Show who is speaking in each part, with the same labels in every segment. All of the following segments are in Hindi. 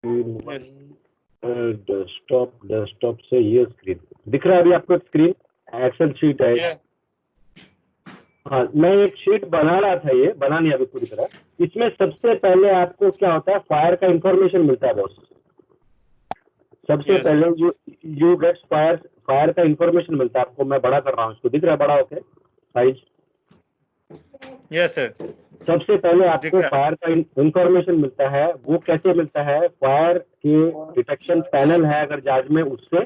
Speaker 1: यस
Speaker 2: डेस्कटॉप से ये स्क्रीन दिख रहा है अभी आपको, स्क्रीन एक्सेल शीट है। हाँ, मैं एक शीट बना रहा था, ये बना नहीं अभी पूरी तरह। इसमें सबसे पहले आपको क्या होता है, फायर का इंफॉर्मेशन मिलता है बॉस। सबसे
Speaker 1: Yes.
Speaker 2: पहले यू गेट फायर का इंफॉर्मेशन मिलता है आपको। मैं बड़ा कर रहा हूँ इसको, दिख रहा है बड़ा होके साइज?
Speaker 1: Yes sir.
Speaker 2: सबसे पहले आपको
Speaker 1: दिख रहा
Speaker 2: फायर का इंफॉर्मेशन मिलता है। वो कैसे मिलता है? फायर के डिटेक्शन पैनल है अगर जहाज में, उससे,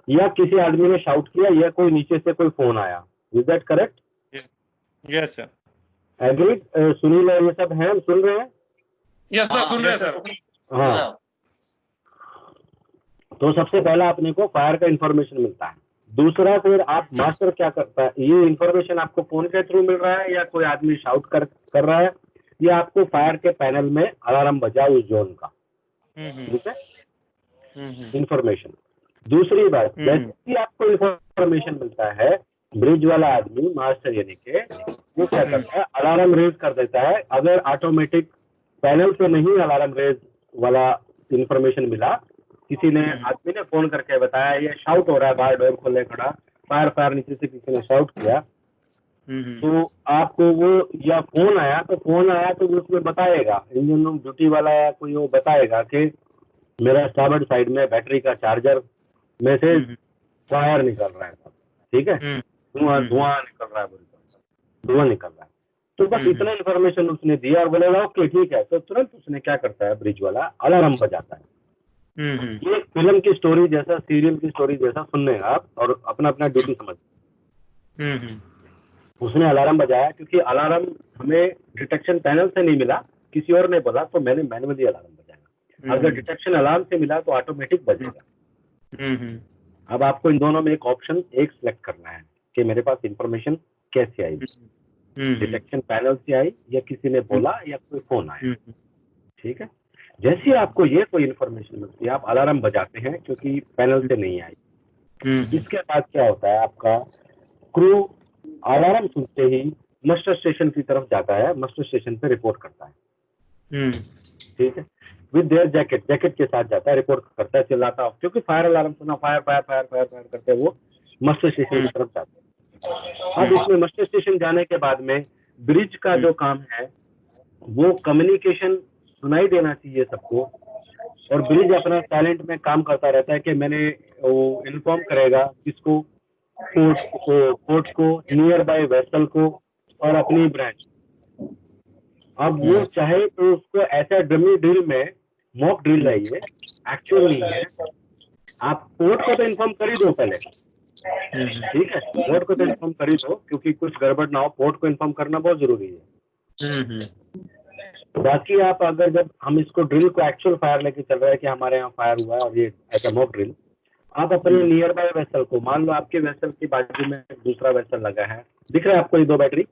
Speaker 2: या किसी आदमी ने शाउट किया, या कोई नीचे से कोई फोन आया। Is that correct?
Speaker 1: Yes sir.
Speaker 2: Agreed? Sunil और ये सब हैं, हम सुन रहे हैं?
Speaker 3: यस सर, सुन रहे हैं सर।
Speaker 2: हाँ, तो सबसे पहला अपने को फायर का इंफॉर्मेशन मिलता है। दूसरा, फिर आप मास्टर क्या करता है, ये इंफॉर्मेशन आपको फोन के थ्रू मिल रहा है, या कोई आदमी शाउट कर रहा है, या आपको फायर के पैनल में अलार्म बजा उस जोन का, ठीक है, इंफॉर्मेशन। दूसरी बात, जैसे ही आपको इंफॉर्मेशन मिलता है, ब्रिज वाला आदमी, मास्टर यानी के, वो क्या करता है, अलार्म रेज कर देता है। अगर ऑटोमेटिक पैनल से नहीं अलार्म रेज वाला इंफॉर्मेशन मिला, किसी ने, आदमी ने फोन करके बताया ये शाउट हो रहा है बाहर, डोर खोले खड़ा, फायर नीचे से किसी ने शाउट किया, तो आपको वो, या फोन आया तो वो उसमें बताएगा, इंजन रूम ड्यूटी वाला या कोई वो बताएगा कि मेरा स्टारबोर्ड साइड में बैटरी का चार्जर में से फायर निकल रहा है, ठीक है, धुआं निकल रहा है, धुआं निकल रहा है। तो बस इतना इन्फॉर्मेशन उसने दिया और बोलेगा ओके ठीक है, तो तुरंत उसने क्या करता है, ब्रिज वाला अलार्म बजाता है। ये फिल्म की स्टोरी जैसा, सीरियल की स्टोरी जैसा सुनने आप, और अपना अपना ड्यूटी समझ। उसने अलार्म बजाया, क्योंकि अलार्म हमें डिटेक्शन पैनल से नहीं मिला, किसी और ने बोला, तो मैंने मैन्युअली अलार्म बजाया। अगर डिटेक्शन अलार्म से मिला तो ऑटोमेटिक बजेगा। अब आपको इन दोनों में एक ऑप्शन एक सिलेक्ट करना है कि मेरे पास इंफॉर्मेशन कैसे आई, डिटेक्शन पैनल से आई, या किसी ने बोला, या कोई फोन आया, ठीक है। जैसे ही आपको ये कोई इंफॉर्मेशन मिलती है, आप अलार्म बजाते हैं, क्योंकि पैनल से नहीं आई। इसके बाद क्या होता है, आपका क्रू अलार्म सुनते ही मस्टर स्टेशन की तरफ जाता है, मस्टर स्टेशन पे रिपोर्ट करता है, ठीक है, विद देयर जैकेट के साथ जाता है, रिपोर्ट करता है, चिल्लाता है, क्योंकि फायर अलार्म सुना, fire fire fire fire fire करते वो मस्टर स्टेशन की तरफ जाते हैं। अब इसमें मस्टर स्टेशन जाने के बाद में ब्रिज का जो काम है, वो कम्युनिकेशन सुनाई देना चाहिए सबको, और ब्रिज अपना साइलेंट में काम करता रहता है कि मैंने वो इन्फॉर्म करेगा किसको, पोर्ट को, नियर बाय वेसल को, और अपनी ब्रांच। अब वो चाहे तो उसको ऐसा डमी ड्रिल में, मॉक ड्रिल है ये, एक्चुअल नहीं है, आप पोर्ट को तो इन्फॉर्म कर ही दो पहले, ठीक है, पोर्ट को तो इन्फॉर्म कर ही दो, क्योंकि कुछ गड़बड़ ना हो, पोर्ट को इन्फॉर्म करना बहुत जरूरी है। बाकी आप अगर, जब हम इसको ड्रिल को एक्चुअल फायर लेके चल रहे हैं कि हमारे यहाँ फायर हुआ है, और ये ऐसा मॉक ड्रिल, आप अपने नियर बाय वेसल को, मान लो आपके वेसल के बाजू में दूसरा वेसल लगा है, दिख रहा है आपको ये दो बैटरी,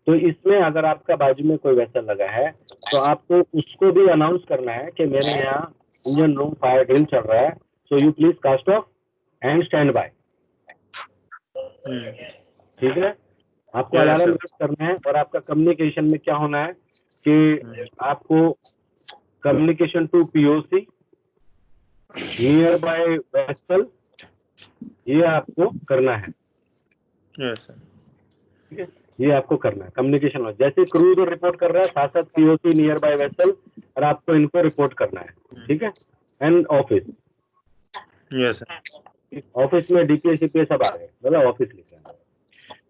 Speaker 2: तो इसमें अगर आपका बाजू में कोई वेसल लगा है, तो आपको उसको भी अनाउंस करना है कि मेरे यहाँ इंजन रूम फायर ड्रिल चल रहा है, so you please cast off and stand by, ठीक है। आपको अलार्म सेट करना है, और आपका कम्युनिकेशन में क्या होना है कि आपको communication to POC, nearby vessel, ये आपको करना है, ठीक है, ये आपको करना है कम्युनिकेशन में। जैसे क्रू जो रिपोर्ट कर रहा है, साथ साथ पीओसी, नियर बाय वेसल, और आपको इनको रिपोर्ट करना है, ठीक है। एंड ऑफिस, ऑफिस में डीपीएस सब आ गए, मतलब ऑफिस लिखा है।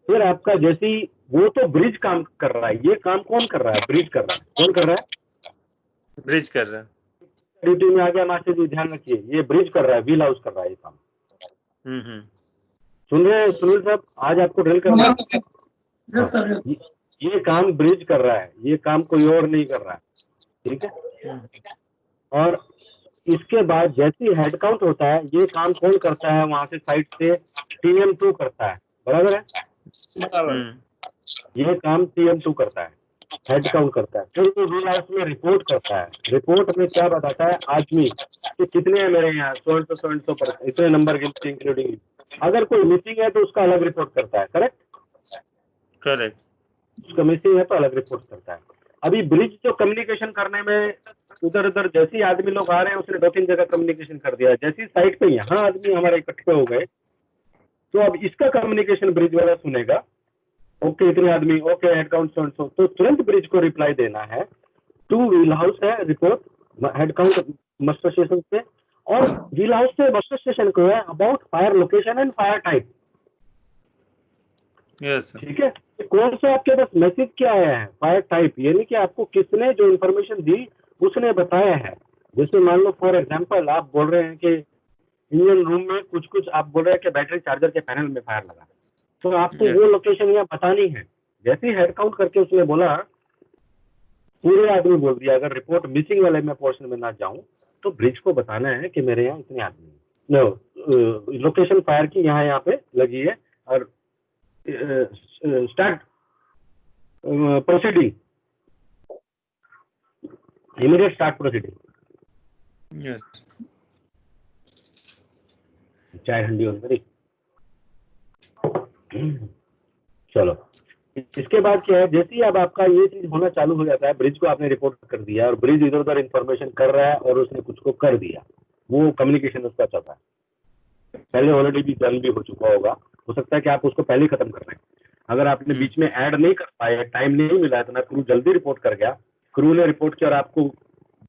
Speaker 2: फिर आपका जैसे ही, वो तो ब्रिज काम कर रहा है, ये काम कौन कर रहा है, ब्रिज कर रहा है। कौन कर रहा है?
Speaker 1: ब्रिज कर रहा है।
Speaker 2: ड्यूटी में आ गया मास्टर जी, ध्यान रखिए, ये ब्रिज कर रहा है, व्हील हाउस कर रहा है ये काम। सुन रहे हैं सुनील साहब, आज आपको ड्रिल करना है, ये काम ब्रिज कर रहा है, ये काम कोई और नहीं कर रहा है, ठीक है। और इसके बाद जैसे ही हेड काउंट होता है, ये काम कौन करता है, वहां से साइड से TM2 करता है, बराबर है, ये काम TM2 करता है, हेड काउंट करता है। फिर वो व्हील हाउस में रिपोर्ट करता है, रिपोर्ट में क्या बताता है, आदमी कि कितने हैं मेरे यहाँ, 100 पर इतने नंबर गिनती इंक्लूडिंग, अगर कोई मिसिंग है तो उसका अलग रिपोर्ट करता है, करेक्ट,
Speaker 1: करेक्ट,
Speaker 2: उसका मिसिंग है तो अलग रिपोर्ट करता है। अभी ब्रिज जो कम्युनिकेशन करने में उधर उधर जैसे ही आदमी लोग आ रहे हैं उसने 2-3 जगह कम्युनिकेशन कर दिया, जैसी साइड पे यहाँ आदमी हमारे इकट्ठे हो गए तो अब इसका कम्युनिकेशन ब्रिज वाला सुनेगा, ओके इतने आदमी, ओके हेड काउंट सो, तो तुरंत ब्रिज को रिप्लाई देना है टू व्हील हाउस है report head count muster station से, और व्हील हाउस से मस्टर स्टेशन को है about fire location and fire type.
Speaker 1: Yes sir.
Speaker 2: ठीक है, तो कौन सा आपके पास मैसेज क्या आया है, फायर टाइप, यानी कि आपको किसने जो इन्फॉर्मेशन दी उसने बताया है। जैसे मान लो फॉर एग्जांपल आप बोल रहे हैं कि इंजन रूम में कुछ आप बोल रहे हैं कि बैटरी चार्जर के पैनल में फायर लगा, तो आपको
Speaker 1: Yes.
Speaker 2: वो लोकेशन यहाँ बतानी है। जैसे ही हेड काउंट करके उसने बोला, पूरे आदमी बोल दिया, अगर रिपोर्ट मिसिंग वाले में पोर्शन में ना जाऊं तो ब्रिज को बताना है कि मेरे यहाँ इतने आदमी, लोकेशन फायर की यहाँ पे लगी है और start proceeding, immediate start proceeding.
Speaker 1: Yes.
Speaker 2: चाय ठंडी हो गई। चलो, इसके बाद क्या है, जैसे ही अब आपका ये चीज होना चालू हो जाता है, ब्रिज को आपने रिपोर्ट कर दिया और ब्रिज इधर उधर इन्फॉर्मेशन कर रहा है और उसने कुछ को कर दिया, वो कम्युनिकेशन उसका चल रहा है। पहले ऑलरेडी भी डन भी हो चुका होगा, हो सकता है कि आप उसको पहले ही खत्म कर रहे हैं। अगर आपने बीच में ऐड नहीं कर पाए, टाइम नहीं मिला, इतना क्रू जल्दी रिपोर्ट कर गया, क्रू ने रिपोर्ट किया और आपको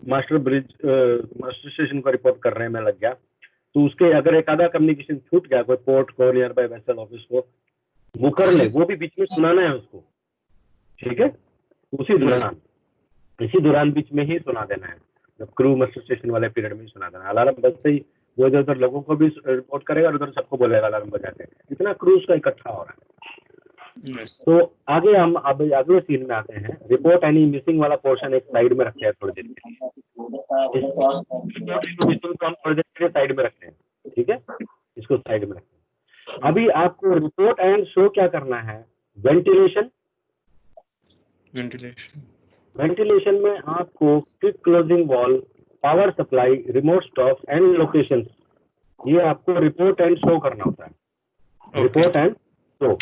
Speaker 2: मास्टर स्टेशन को रिपोर्ट करने में लग गया, तो उसके अगर एक आधा कम्युनिकेशन छूट गया, कोई पोर्ट को, नियर बाय वेसल ऑफिस को, वो कर ले, वो भी बीच में सुनाना है उसको। ठीक है, उसी दौरान, इसी दौरान बीच में ही सुना देना है, जब क्रू मास्टर स्टेशन वाले पीरियड में ही सुना देना है। अलार्म बजते ही वो इधर उधर लोगों को भी रिपोर्ट करेगा और उधर सबको बोलेगा अलार्म बजा के, इतना क्रूज का इकट्ठा हो रहा है।
Speaker 1: Yes.
Speaker 2: तो आगे हम अब अगले सीन में आते हैं। रिपोर्ट एनी मिसिंग वाला पोर्शन एक साइड में रखे हैं थोड़ी देर के लिए, मिसिंग को हम थोड़ी देर के लिए साइड में रखते हैं। ठीक है, इसको साइड में रखते हैं। अभी आपको रिपोर्ट एंड शो क्या करना है, वेंटिलेशन।
Speaker 1: वेंटिलेशन।
Speaker 2: वेंटिलेशन में आपको quick closing wall, power supply, remote stop and location, ये आपको रिपोर्ट एंड शो करना होता है।
Speaker 1: Okay.
Speaker 2: Report and show.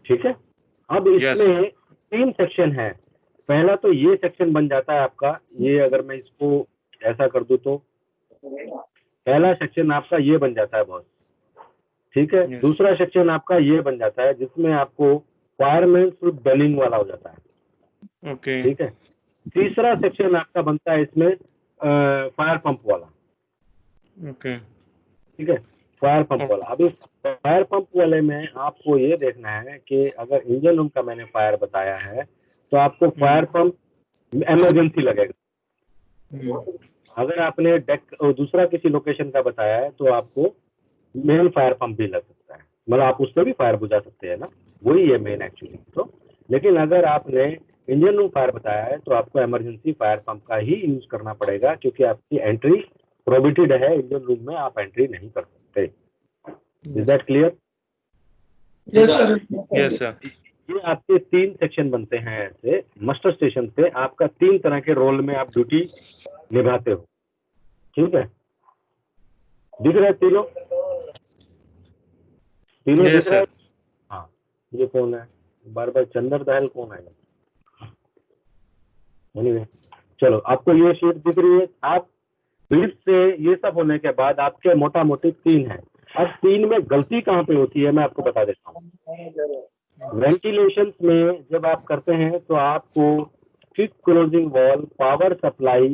Speaker 2: ठीक है, अब इसमें
Speaker 1: Yes.
Speaker 2: 3 सेक्शन है। पहला तो ये सेक्शन बन जाता है आपका, ये अगर मैं इसको ऐसा कर दूं तो पहला सेक्शन आपका ये बन जाता है बॉस। ठीक है,
Speaker 1: Yes.
Speaker 2: दूसरा सेक्शन आपका ये बन जाता है जिसमें आपको फायरमैन सूट डनिंग वाला हो जाता है।
Speaker 1: Okay.
Speaker 2: ठीक है, तीसरा सेक्शन आपका बनता है इसमें फायर पंप वाला।
Speaker 1: Okay.
Speaker 2: ठीक है, फायर पंप वाला। अभी फायर पंप वाले में आपको ये देखना है कि अगर इंजन रूम का मैंने फायर बताया है तो आपको फायर पंप इमरजेंसी लगेगा। अगर आपने डेक दूसरा किसी लोकेशन का बताया है तो आपको मेन फायर पंप भी लग सकता है, मतलब आप उससे भी फायर बुझा सकते हैं ना, वही है मेन एक्चुअली तो। लेकिन अगर आपने इंजन रूम फायर बताया है तो आपको इमरजेंसी फायर पंप का ही यूज करना पड़ेगा, क्योंकि आपकी एंट्री प्रोहिबिटेड है, इंजन रूम में आप एंट्री नहीं कर सकते। Is that clear?
Speaker 3: Yes, sir.
Speaker 1: Yes, sir.
Speaker 2: ये आपके 3 सेक्शन बनते हैं ऐसे। मास्टर स्टेशन से आपका 3 तरह के रोल में आप ड्यूटी निभाते हो। ठीक है, दिख रहा है तीनों? तीनों
Speaker 1: Yes,
Speaker 2: दिख रहा है?
Speaker 1: sir.
Speaker 2: हाँ, ये कौन है बार बार, चंदर दहल कौन है? anyway, चलो, आपको ये शीट दिख रही है। आप ब्रीफ से ये सब होने के बाद आपके मोटा मोटी 3 है। अब 3 में गलती कहाँ पे होती है मैं आपको बता देता हूँ। वेंटिलेशन में जब आप करते हैं तो आपको quick closing wall, power supply,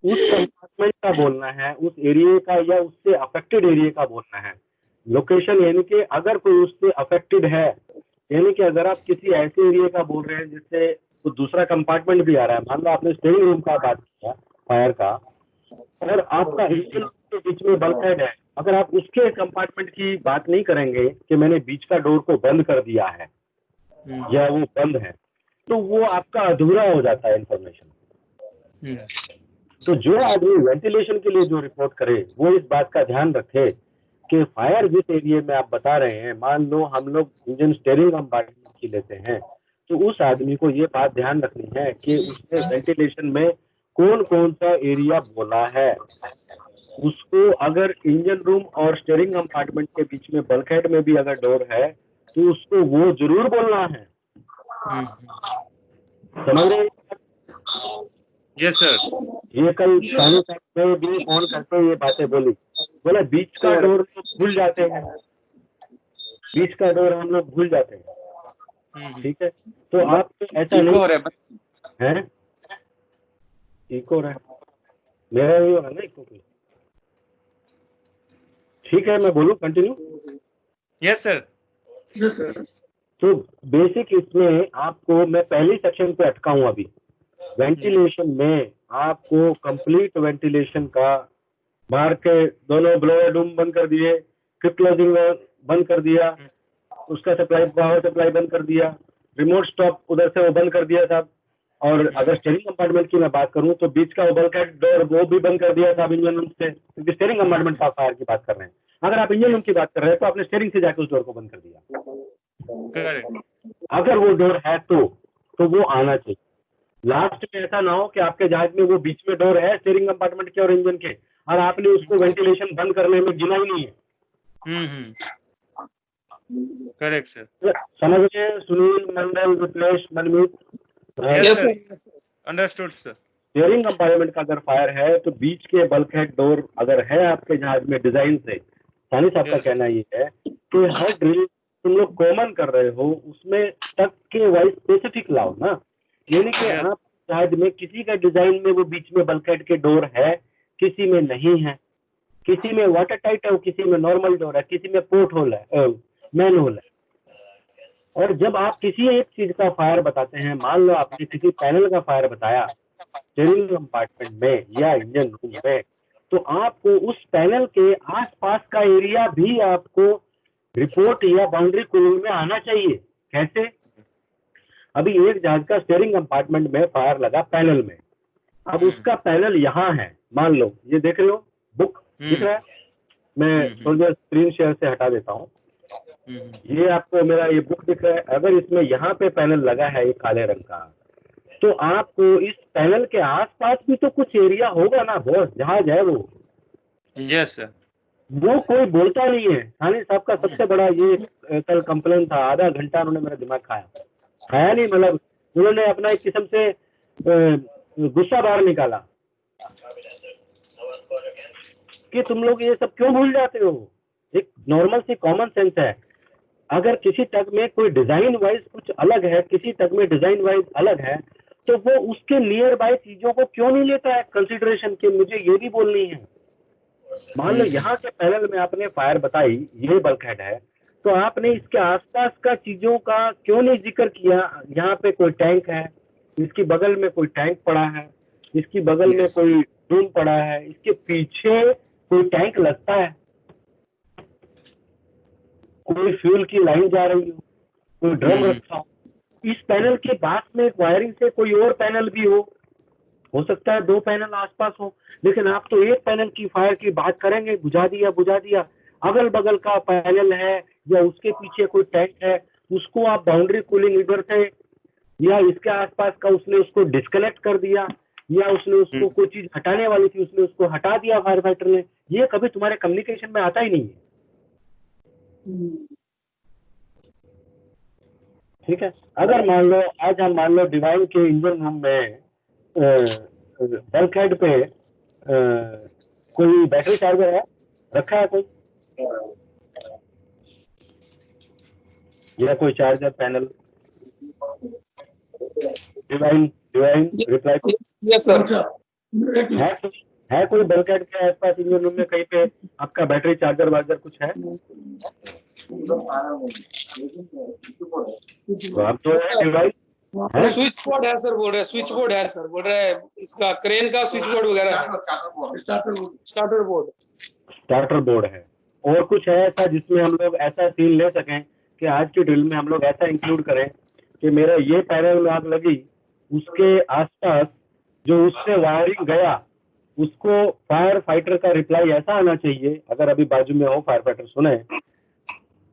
Speaker 2: उस कंपार्टमेंट का बोलना है, उस एरिया का या उससे अफेक्टेड एरिया का बोलना है। लोकेशन यानी कि अगर कोई उससे अफेक्टेड है, यानी कि अगर आप किसी ऐसे एरिया का बोल रहे हैं जिससे तो दूसरा कंपार्टमेंट भी आ रहा है, मान लो आपने स्टेरिंग रूम का बात किया फायर का, और आपका इंजन के बीच में बल्कहेड है, अगर आप उसके कंपार्टमेंट की बात नहीं करेंगे कि मैंने बीच का डोर को बंद कर दिया है या वो बंद है, तो वो आपका अधूरा हो जाता है इंफॉर्मेशन। तो जो आदमी वेंटिलेशन के लिए जो रिपोर्ट करे वो इस बात का ध्यान रखे कि फायर जिस एरिया में आप बता रहे हैं, मान लो हम लोग इंजन स्टीयरिंग कंपार्टमेंट की लेते हैं, तो उस आदमी को ये बात ध्यान रखनी है कि उसने वेंटिलेशन में कौन कौन सा एरिया बोला है। उसको अगर इंजन रूम और स्टीयरिंग कंपार्टमेंट के बीच में बल्कहेड में भी अगर डोर है तो उसको वो जरूर बोलना है। समझ रहे हैं?
Speaker 1: Yes sir.
Speaker 2: ये कल सानी साहब ने भी फोन करते हुए ये बातें बोली, बोला बीच का डोर लोग भूल जाते हैं, बीच का डोर हम लोग भूल जाते हैं। ठीक है, तो आप तो ऐसा नहीं है, इको रहा मेरा भी होगा ना इको। ठीक है, मैं बोलूं continue?
Speaker 1: Yes sir.
Speaker 3: Yes sir.
Speaker 2: तो बेसिक इसमें आपको, मैं पहली सेक्शन पे अटका हूं अभी। वेंटिलेशन में आपको कंप्लीट वेंटिलेशन का, बाहर के दोनों ब्लोअर डूम बंद कर दिए, क्विक क्लोजिंग बंद कर दिया, उसका सप्लाई, पावर सप्लाई बंद कर दिया, रिमोट स्टॉप उधर से वो बंद कर दिया साहब। और अगर स्टीयरिंग कंपार्टमेंट की मैं बात करूं तो बीच का वो बल्कहेड डोर वो भी बंद कर दिया साहब इंजन रूम से, क्योंकि स्टीयरिंग कंपार्टमेंट का फायर की बात कर रहे हैं। अगर आप इंजन रूम की बात कर रहे हैं तो आपने स्टीयरिंग से जाकर उस डोर को बंद कर दिया।
Speaker 1: करेक्ट।
Speaker 2: अगर वो डोर है तो वो आना चाहिए। लास्ट में ऐसा ना हो कि आपके जहाज में वो बीच में डोर है स्टीयरिंग कंपार्टमेंट के और इंजन के, और आपने उसको वेंटिलेशन बंद करने में गिना ही नहीं है।
Speaker 1: Correct sir.
Speaker 2: समझ गए Sunil, Mandal, Viplesh, Manmeet?
Speaker 1: Yes sir, understood sir.
Speaker 2: Steering compartment का अगर फायर है तो बीच के बल्कहेड डोर अगर है आपके जहाज में डिजाइन से, सानी साहब का कहना ये है कि हर ड्रिल तुम लोग कॉमन कर रहे हो उसमें तक के वाइज स्पेसिफिक लाओ ना, यानी कि आप जहाज में किसी का डिजाइन में वो बीच में बल्कहेड के डोर है, किसी में नहीं है, किसी में वाटर टाइट है, किसी में नॉर्मल डोर है, किसी में पोर्ट होल है, मैन होल है। और जब आप किसी एक चीज का फायर बताते हैं, मान लो आपने किसी पैनल का फायर बताया स्टीयरिंग कंपार्टमेंट में या इंजन रूम में, तो आपको उस पैनल के आसपास का एरिया भी आपको रिपोर्ट या बाउंड्री कूलिंग में आना चाहिए। कैसे? अभी एक जहाज का स्टीयरिंग कंपार्टमेंट में फायर लगा पैनल में, अब उसका पैनल यहाँ है, मान लो ये देख रहे हो, बुक दिख रहा है, मैं थोड़ी देर स्क्रीन शेयर से हटा देता हूँ। ये आपको मेरा ये बुक दिख रहा है, अगर इसमें यहाँ पे पैनल लगा है ये काले रंग का, तो आपको इस पैनल के आसपास भी तो कुछ एरिया होगा ना बॉस, जहाज है वो।
Speaker 1: Yes sir.
Speaker 2: वो कोई बोलता नहीं है। सानी साहब का सबसे बड़ा ये कल कंप्लेन था, आधा घंटा उन्होंने मेरा दिमाग खाया नहीं, मतलब उन्होंने अपना एक किस्म से गुस्सा बाहर निकाला कि तुम लोग ये सब क्यों भूल जाते हो। एक नॉर्मल सी कॉमन सेंस है, अगर किसी टग में कोई डिजाइन वाइज कुछ अलग है, किसी टग में डिजाइन वाइज अलग है, तो वो उसके नियर बाय चीजों को क्यों नहीं लेता है कंसिडरेशन के, मुझे ये भी बोलनी है। मान लो यहाँ के पैनल में आपने फायर बताई, ये बल्कहेड है, तो आपने इसके आसपास का चीजों का क्यों नहीं जिक्र किया। यहाँ पे कोई टैंक है, इसकी बगल में कोई टैंक पड़ा है, इसकी बगल में कोई डूम पड़ा है, इसके पीछे कोई टैंक लगता है, कोई फ्यूल की लाइन जा रही हो, कोई ड्रम रखा हो, इस पैनल के पास में वायरिंग से कोई और पैनल भी हो सकता है 2 पैनल आसपास हो, लेकिन आप तो एक पैनल की फायर की बात करेंगे, बुझा दिया। अगल बगल का पैनल है या उसके पीछे कोई टैंक है, उसको आप बाउंड्री कूलिंग इधर से या इसके आसपास का उसने उसको डिस्कनेक्ट कर दिया, या उसने उसको कोई चीज हटाने वाली थी उसने उसको हटा दिया फायर फाइटर ने, ये कभी तुम्हारे कम्युनिकेशन में आता ही नहीं है। ठीक है, अगर मान लो आज हम मान लो डिवाइन के इंजन रूम में बल्कहेड पे कोई बैटरी चार्जर है, रखा है कोई, या कोई charger panel, divine reply
Speaker 3: yes sir.
Speaker 2: है कोई बल्कहेड के आसपास इंजन रूम में कहीं पे आपका बैटरी चार्जर वार्जर कुछ है? तो डिवाइस
Speaker 3: स्विच बोर्ड है सर, बोल रहे स्विच बोर्ड है सर, बोल रहे इसका क्रेन का स्विच बोर्ड वगैरह है, स्टार्टर बोर्ड है। और कुछ है ऐसा जिसमें हम लोग ऐसा सीन ले सकें कि आज की ड्रिल में हम लोग ऐसा इंक्लूड करें कि मेरा ये पैनल में आग लगी, उसके आसपास जो उससे वायरिंग गया उसको फायर फाइटर का रिप्लाई ऐसा आना चाहिए, अगर अभी बाजू में हो फायर फाइटर सुने,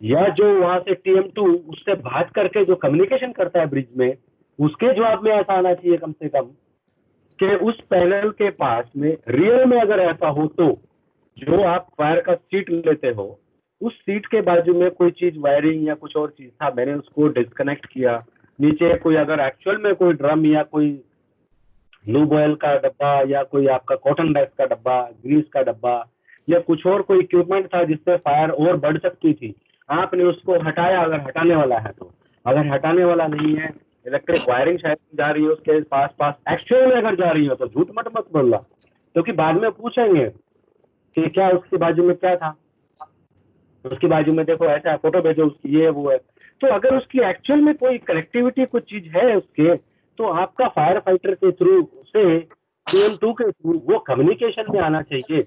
Speaker 3: या जो वहां से TM2 उससे बात करके जो कम्युनिकेशन करता है ब्रिज में, उसके जवाब में ऐसा आना चाहिए कम से कम कि उस पैनल के पास में रियल में अगर ऐसा हो तो जो आप फायर का सीट लेते हो उस सीट के बाजू में कोई चीज वायरिंग या कुछ और चीज था, मैंने उसको डिस्कनेक्ट किया,
Speaker 2: नीचे कोई अगर एक्चुअल में कोई ड्रम या कोई लूब ऑयल का डब्बा या कोई आपका कॉटन बैग का डब्बा, ग्रीस का डब्बा या कुछ और कोई इक्विपमेंट था जिससे फायर और बढ़ सकती थी, आपने उसको हटाया, अगर हटाने वाला है तो। अगर हटाने वाला नहीं है, इलेक्ट्रिक वायरिंग शायद जा रही है उसके पास एक्चुअल में अगर जा रही हो तो झूठ मत बोलना, क्योंकि बाद में पूछेंगे कि क्या उसकी बाजू में क्या था, उसकी बाजू में देखो ऐसा फोटो भेजो उसकी, ये वो है। तो अगर उसकी एक्चुअल में कोई कनेक्टिविटी कुछ चीज है उसके, तो आपका फायर फाइटर के थ्रू से TM2 के थ्रू वो कम्युनिकेशन में आना चाहिए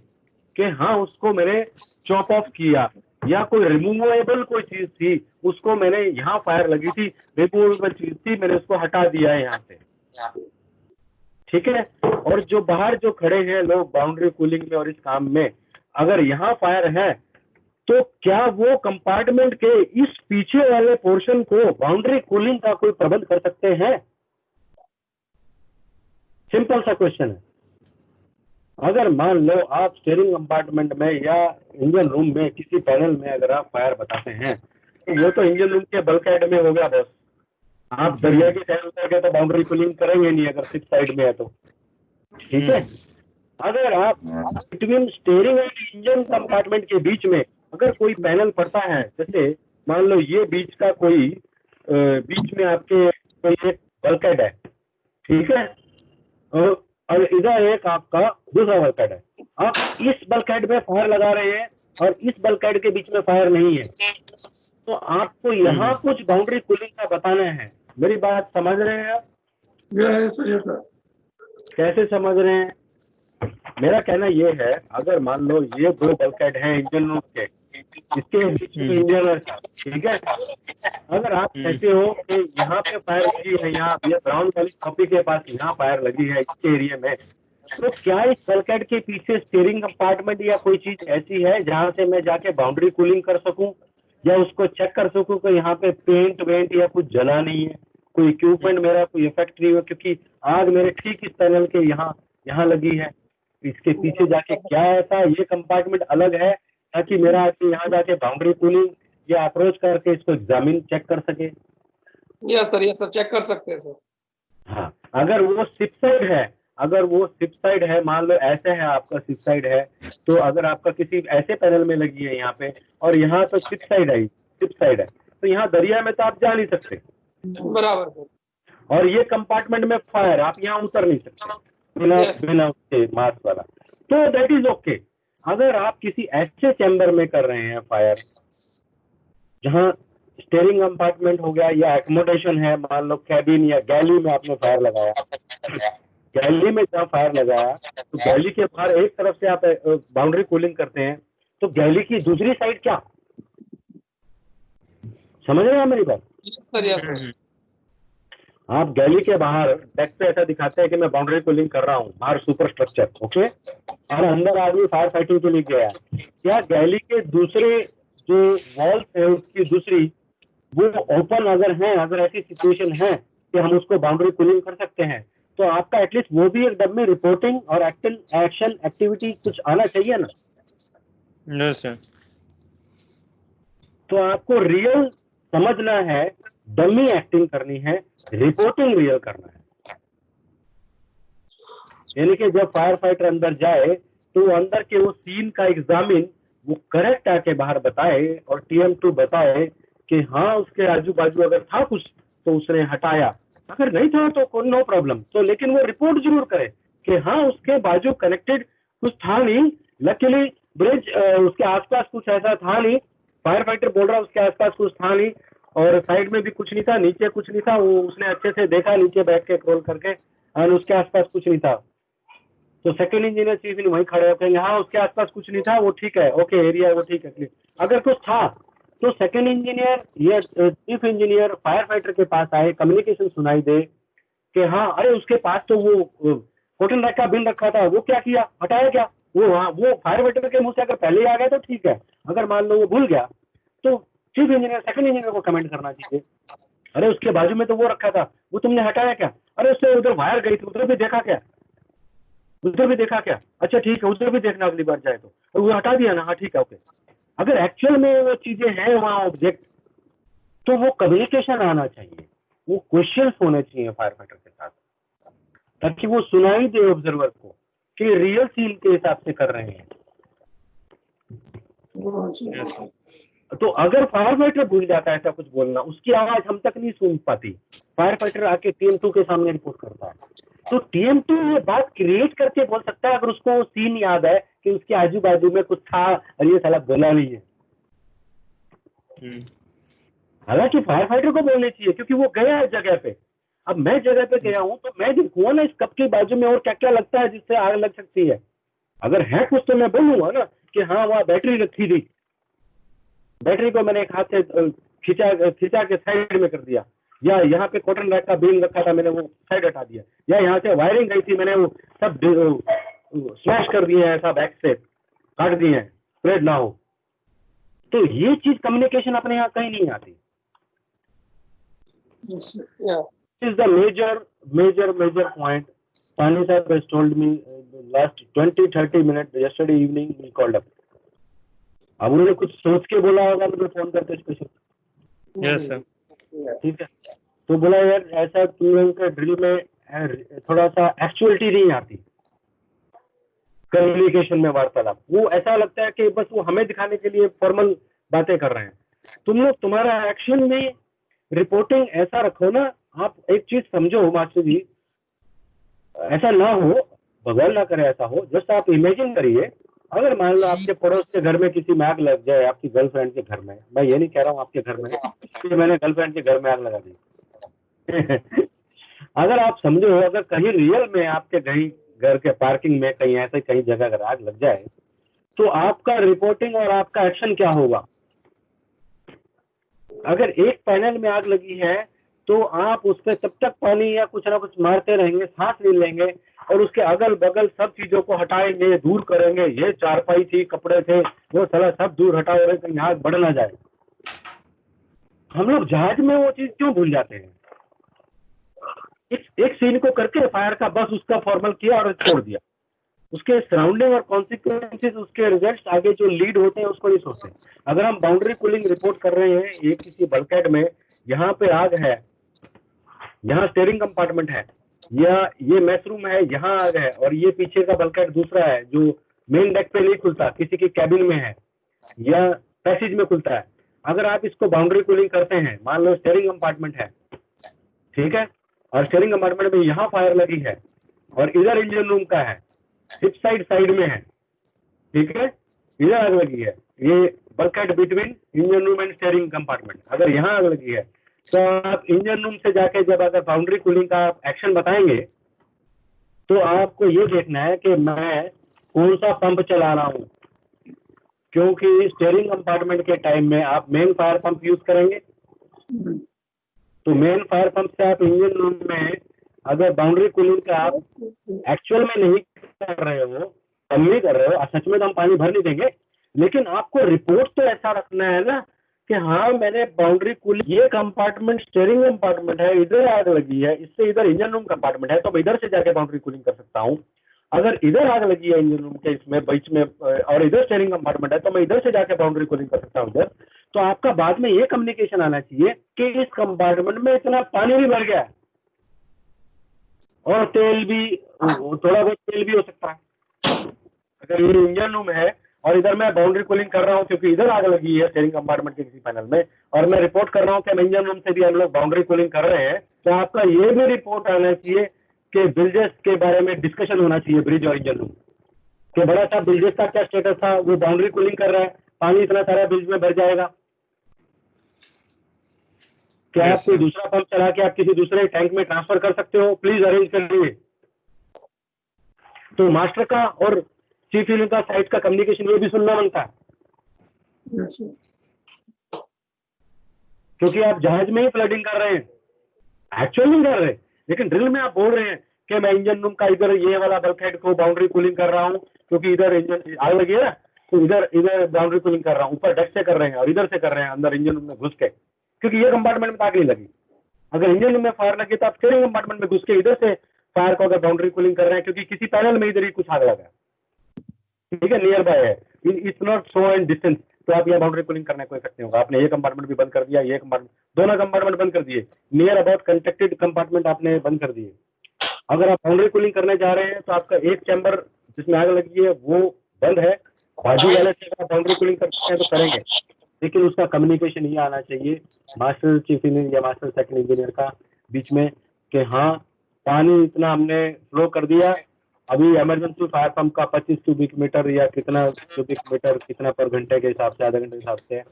Speaker 2: कि हाँ उसको मैंने चॉप ऑफ किया, या कोई रिमूवेबल कोई चीज थी उसको मैंने, यहाँ फायर लगी थी, रिमूवेबल चीज थी, मैंने उसको हटा दिया है यहाँ से, ठीक है। और जो बाहर जो खड़े हैं लोग बाउंड्री कूलिंग में और इस काम में, अगर यहाँ फायर है तो क्या वो कंपार्टमेंट के इस पीछे वाले पोर्शन को बाउंड्री कूलिंग का कोई प्रबंध कर सकते हैं? सिंपल सा क्वेश्चन है। अगर मान लो आप स्टीयरिंग कंपार्टमेंट में या इंजन रूम में किसी पैनल में अगर आप फायर बताते हैं, तो वो तो इंजन रूम के बल्कहेड में हो गया बॉस। आप दरिया के साइड उतर के तो बाउंड्री कूलिंग करेंगे नहीं अगर सिक्स साइड में है तो, ठीक है। अगर आप between steering and engine compartment के बीच में अगर कोई पैनल पड़ता है, जैसे मान लो ये बीच का कोई बीच में आपके कोई एक बल्कहेड है, ठीक है, और इधर एक आपका दूसरा बल्कहेड है, आप इस बल्कहेड में फायर लगा रहे हैं और इस बल्कहेड के बीच में फायर नहीं है, तो आपको यहाँ कुछ बाउंड्री कूलिंग का बताना है। मेरी बात समझ रहे हैं आप? कैसे समझ रहे हैं? मेरा कहना ये है, अगर मान लो ये दो बल्कहेड हैं इंजन रूम के, इसके बीच में इंजन, ठीक है, अगर आप कहते हो कि यहाँ पे फायर लगी है, यहाँ ये ब्राउन वाली कॉपी के पास यहाँ फायर लगी है इसके एरिया में, तो क्या इस बल्कहेड के पीछे स्टीयरिंग कंपार्टमेंट या कोई चीज ऐसी है जहाँ से मैं जाके बाउंड्री कूलिंग कर सकूं या उसको चेक कर सकूं कि यहाँ पे पेंट वेंट या कुछ जला नहीं है, कोई इक्विपमेंट मेरा कोई इफेक्ट नहीं हुआ, क्योंकि आग मेरे ठीक इस पैनल के यहाँ लगी है, इसके पीछे जाके क्या ऐसा ये कंपार्टमेंट अलग है ताकि मेरा यहाँ जाके बाउंड्री कूलिंग या अप्रोच करके इसको एग्जामिन चेक कर सके।
Speaker 3: यस सर चेक कर सकते हैं सर।
Speaker 2: हाँ, अगर वो सिप साइड है, अगर वो सिप साइड है, मान लो ऐसे है आपका सिप साइड है, तो अगर आपका किसी ऐसे पैनल में लगी है यहाँ पे और यहाँ तो सिप साइड है, तो यहाँ दरिया में तो आप जा नहीं सकते,
Speaker 3: बराबर सर।
Speaker 2: और ये कंपार्टमेंट में फायर, आप यहाँ उतर नहीं सकते बिना उसके मास्क वाला, तो दैट इज ओके। अगर आप किसी ऐसे चैम्बर में कर रहे हैं फायर जहाँ स्टीयरिंग कंपार्टमेंट हो गया या एकोमोडेशन है, मान लो कैबिन या गैली में आपने फायर लगाया, गैली में जहाँ फायर लगाया तो गैली के बाहर एक तरफ से आप बाउंड्री कूलिंग करते हैं, तो गैली की दूसरी साइड क्या, समझ रहे हैं मेरी बात? आप गैली के बाहर डेक पे ऐसा दिखाते हैं कि मैं बाउंड्री कूलिंग कर रहा हूँ, बाहर सुपर स्ट्रक्चर, ओके, और अंदर आदमी फायर फाइटिंग के लिए गया, क्या गैली के दूसरे जो वॉल्स है उसकी दूसरी वो ओपन अगर है, अगर ऐसी सिचुएशन है कि हम उसको बाउंड्री कूलिंग कर सकते हैं, तो आपका एटलीस्ट वो भी एक डब में रिपोर्टिंग और एक्शन एक्टिविटी कुछ आना चाहिए ना।
Speaker 1: Yes sir.
Speaker 2: तो आपको रियल समझना है, डमी एक्टिंग करनी है, रिपोर्टिंग रियल करना है। यानी कि जब फायर फाइटर अंदर जाए तो अंदर के वो सीन का एग्जामिन वो करेक्ट आके बाहर बताए और TM2 बताए कि हाँ उसके आजू बाजू अगर था कुछ तो उसने हटाया, अगर नहीं था तो नो प्रॉब्लम, तो लेकिन वो रिपोर्ट जरूर करे कि हाँ उसके बाजू कनेक्टेड कुछ था नहीं, लकीली ब्रिज उसके आसपास कुछ ऐसा था नहीं, फायर फाइटर बोल रहा उसके आसपास कुछ था नहीं, और साइड में भी कुछ नहीं था, नीचे कुछ नहीं था, वो उसने अच्छे से देखा नीचे बैठ के क्रॉल करके, और उसके आसपास कुछ नहीं था, तो सेकंड इंजीनियर चीफ इंजीनियर वहीं खड़े होकर यहाँ उसके आसपास कुछ नहीं था, वो ठीक है, ओके एरिया वो ठीक है। अगर कुछ था तो सेकंड इंजीनियर या चीफ इंजीनियर फायर फाइटर के पास आए, कम्युनिकेशन सुनाई दे कि हाँ अरे उसके पास तो वो कॉटन रैक का बिल रखा था, वो क्या किया, हटाया क्या, वो फायर फाइटर के मुंह से अगर पहले ही आ गया तो ठीक है, अगर मान लो वो भूल गया तो चीफ इंजीनियर सेकंड इंजीनियर को कमेंट करना चाहिए, अरे उसके बाजू में तो वो रखा था, वो तुमने हटाया क्या, अरे उससे उधर वायर गई थी उधर भी देखा क्या, उधर भी देखा क्या, अच्छा ठीक है उधर भी देखना अगली बार जाए तो वो हटा दिया ना, हाँ ठीक है ओके। अगर एक्चुअल में वो चीजें हैं वहाँ ऑब्जेक्ट, तो वो कम्युनिकेशन आना चाहिए वो क्वेश्चंस होने चाहिए फायर फाइटर के साथ, ताकि वो सुनाई दे ऑब्जर्वर को कि रियल सीन के हिसाब से कर रहे हैं। तो अगर फायर फाइटर भूल जाता है ऐसा कुछ बोलना, उसकी आवाज हम तक नहीं सुन पाती, फायर फाइटर आके TM2 के सामने रिपोर्ट करता है, तो TM2 ये बात क्रिएट करके बोल सकता है अगर उसको सीन याद है कि उसके आजू बाजू में कुछ था और ये साला बोला नहीं है। हालांकि फायर फाइटर को बोलनी चाहिए क्योंकि वो गया है जगह पे। अब मैं जगह पे गया हूँ तो मैं देखूंगा ना इस कप के बाजू में और क्या क्या लगता है जिससे आग लग सकती है। अगर है कुछ तो मैं बोलूंगा ना कि हाँ वहाँ बैटरी रखी थी, बैटरी को मैंने एक हाथ से खिंचा के साइड में कर दिया, या यहाँ पे कॉटन रैक का बीन रखा था मैंने वो साइड हटा दिया, या यहाँ से वायरिंग गई थी मैंने वो सब स्मैश कर दिए हैं, सब बैक से काट दिए हैं, स्प्रेड ना हो। तो ये चीज कम्युनिकेशन अपने यहाँ कहीं नहीं आती। Is the major point Sani sir has told me last 20-30 minutes yesterday evening he called up. अब उन्होंने कुछ सोच के बोला होगा मुझे फोन करके स्पेशल।
Speaker 1: Yes sir.
Speaker 2: ठीक है, तो बोला यार ऐसा तुम लोगों के ड्रिल में थोड़ा सा एक्चुअलिटी नहीं आती कम्युनिकेशन में, वार्तालाप वो ऐसा लगता है कि बस वो हमें दिखाने के लिए फॉर्मल बातें कर रहे हैं। तुम लोग तुम्हारा एक्शन में रिपोर्टिंग ऐसा रखो ना। आप एक चीज समझो मास्टर जी, ऐसा ना हो, भगवान ना करे ऐसा हो, जस्ट आप इमेजिन करिए अगर मान लो आपके पड़ोस के घर में किसी में आग लग जाए, आपकी गर्लफ्रेंड के घर में, मैं ये नहीं कह रहा हूँ आपके घर में, तो मैंने गर्लफ्रेंड के घर में आग लगा दी अगर आप समझो अगर कहीं रियल में आपके घर के पार्किंग में कहीं ऐसे कहीं जगह अगर आग लग जाए तो आपका रिपोर्टिंग और आपका एक्शन क्या होगा। अगर एक पैनल में आग लगी है तो आप उस पर तब तक पानी या कुछ ना कुछ मारते रहेंगे, सांस ले लेंगे और उसके अगल बगल सब चीजों को हटाएंगे, दूर करेंगे। ये चारपाई थी, कपड़े थे, वो साला सब दूर हटाओ रहे कहीं आग बढ़ ना जाए। हम लोग जहाज में वो चीज क्यों भूल जाते हैं। एक सीन को करके फायर का बस उसका फॉर्मल किया और छोड़ दिया, उसके सराउंडिंग और कॉन्सिक्वेंसेस, उसके रिजल्ट्स आगे जो लीड होते हैं उसको नहीं सोचते। अगर हम बाउंड्री कूलिंग रिपोर्ट कर रहे हैं ये किसी बल्कहेड में, यहाँ पे आग है, यहाँ स्टीयरिंग कंपार्टमेंट है, या ये मेस रूम है, यहाँ आग है, और ये पीछे का बल्कहेड दूसरा है जो मेन डेक पे नहीं खुलता, किसी की कैबिन में है या पैसेज में खुलता है। अगर आप इसको बाउंड्री कूलिंग करते हैं, मान लो स्टीयरिंग कंपार्टमेंट है, ठीक है, और स्टीयरिंग कंपार्टमेंट में यहाँ फायर लगी है और इधर इंजन रूम का है, हिप साइड में है, ठीक है, इधर आग लगी है, ये bulkhead between engine room and steering compartment, अगर यहाँ आग लगी है तो आप इंजन रूम से जाके जब अगर बाउंड्री कूलिंग का एक्शन बताएंगे तो आपको ये देखना है कि मैं कौन सा पंप चला रहा हूँ, क्योंकि स्टीयरिंग कंपार्टमेंट के टाइम में आप मेन फायर पंप यूज करेंगे, तो मेन फायर पंप से आप इंजन रूम में अगर बाउंड्री कूलिंग का आप एक्चुअल में नहीं कर रहे हो, कम नहीं कर रहे हो, सच में तो हम पानी भर नहीं देंगे, लेकिन आपको रिपोर्ट तो ऐसा रखना है ना कि हाँ मैंने बाउंड्री कूलिंग, ये कंपार्टमेंट स्टीयरिंग कंपार्टमेंट है, इधर आग लगी है, इससे इधर इंजन रूम कंपार्टमेंट है, तो मैं इधर से जाके बाउंड्री कूलिंग कर सकता हूँ। अगर इधर आग लगी है इंजन रूम के इसमें बीच में और इधर स्टीयरिंग कंपार्टमेंट है तो मैं इधर से जाके बाउंड्री कूलिंग कर सकता हूँ इधर। तो आपका बाद में ये कम्युनिकेशन आना चाहिए कि इस कंपार्टमेंट में इतना पानी भी भर गया और तेल भी, थोड़ा बहुत तेल भी हो सकता है। अगर ये इंजन रूम है और इधर मैं बाउंड्री कूलिंग कर रहा हूँ क्योंकि इधर आग लगी है स्टीयरिंग कंपार्टमेंट के किसी पैनल में, और मैं रिपोर्ट कर रहा हूँ कि इंजन रूम से भी हम लोग बाउंड्री कूलिंग कर रहे हैं, तो आपका ये भी रिपोर्ट आना चाहिए कि ब्रिजेस के बारे में डिस्कशन होना चाहिए, ब्रिज और इंजन रूम कि बड़ा सा ब्रिजेस का क्या स्टेटस था, वो बाउंड्री कूलिंग कर रहा है, पानी इतना सारा ब्रिज में भर जाएगा, क्या आप कोई दूसरा पंप चला के आप किसी दूसरे टैंक में ट्रांसफर कर सकते हो, प्लीज अरेंज कर लीजिए। तो मास्टर का और चीफ इंजीनियर का साइड का कम्युनिकेशन ये भी सुनना बनता है, क्योंकि आप जहाज में ही फ्लडिंग कर रहे हैं, एक्चुअल नहीं कर रहे, लेकिन ड्रिल में आप बोल रहे हैं कि मैं इंजन रूम का इधर ये वाला बल्कहेड को बाउंड्री कूलिंग कर रहा हूँ क्योंकि इधर इंजन आग लगी है ना, तो इधर बाउंड्री कूलिंग कर रहा हूँ, ऊपर डेक से कर रहे हैं और इधर से कर रहे हैं अंदर इंजन रूम में घुस के, क्योंकि ये कंपार्टमेंट में आग नहीं लगी। अगर इंजन रूम में फायर लगी तो आप स्टीयरिंग कंपार्टमेंट में घुस के इधर से फायर को अगर बाउंड्री कूलिंग कर रहे हैं क्योंकि किसी पैनल में इधर ही कुछ आग लगा, ठीक है, नियर बाय है, it's not so and distance, तो आप यहाँ बाउंड्री कूलिंग करने कोई इफेक्ट नहीं होगा। आपने ये कंपार्टमेंट भी बंद कर दिया, ये कंपार्टमेंट, दोनों कंपार्टमेंट बंद कर दिए, नियर अबाउट कंस्ट्रक्टेड कंपार्टमेंट आपने बंद कर दिए। अगर आप बाउंड्री कूलिंग करने जा रहे हैं तो आपका एक चैम्बर जिसमें आग लगी है वो बंद है, बाजू वाले से अगर बाउंड्री कूलिंग करते हैं तो करेंगे, लेकिन उसका कम्युनिकेशन ये आना चाहिए मास्टर चीफ इंजीनियर या मास्टर सेकंड इंजीनियर का बीच में कि हाँ पानी इतना हमने फ्लो कर दिया, अभी इमरजेंसी फायर पंप का 25 क्यूबिक मीटर या कितना क्यूबिक मीटर कितना पर घंटे के हिसाब से, आधे घंटे के हिसाब से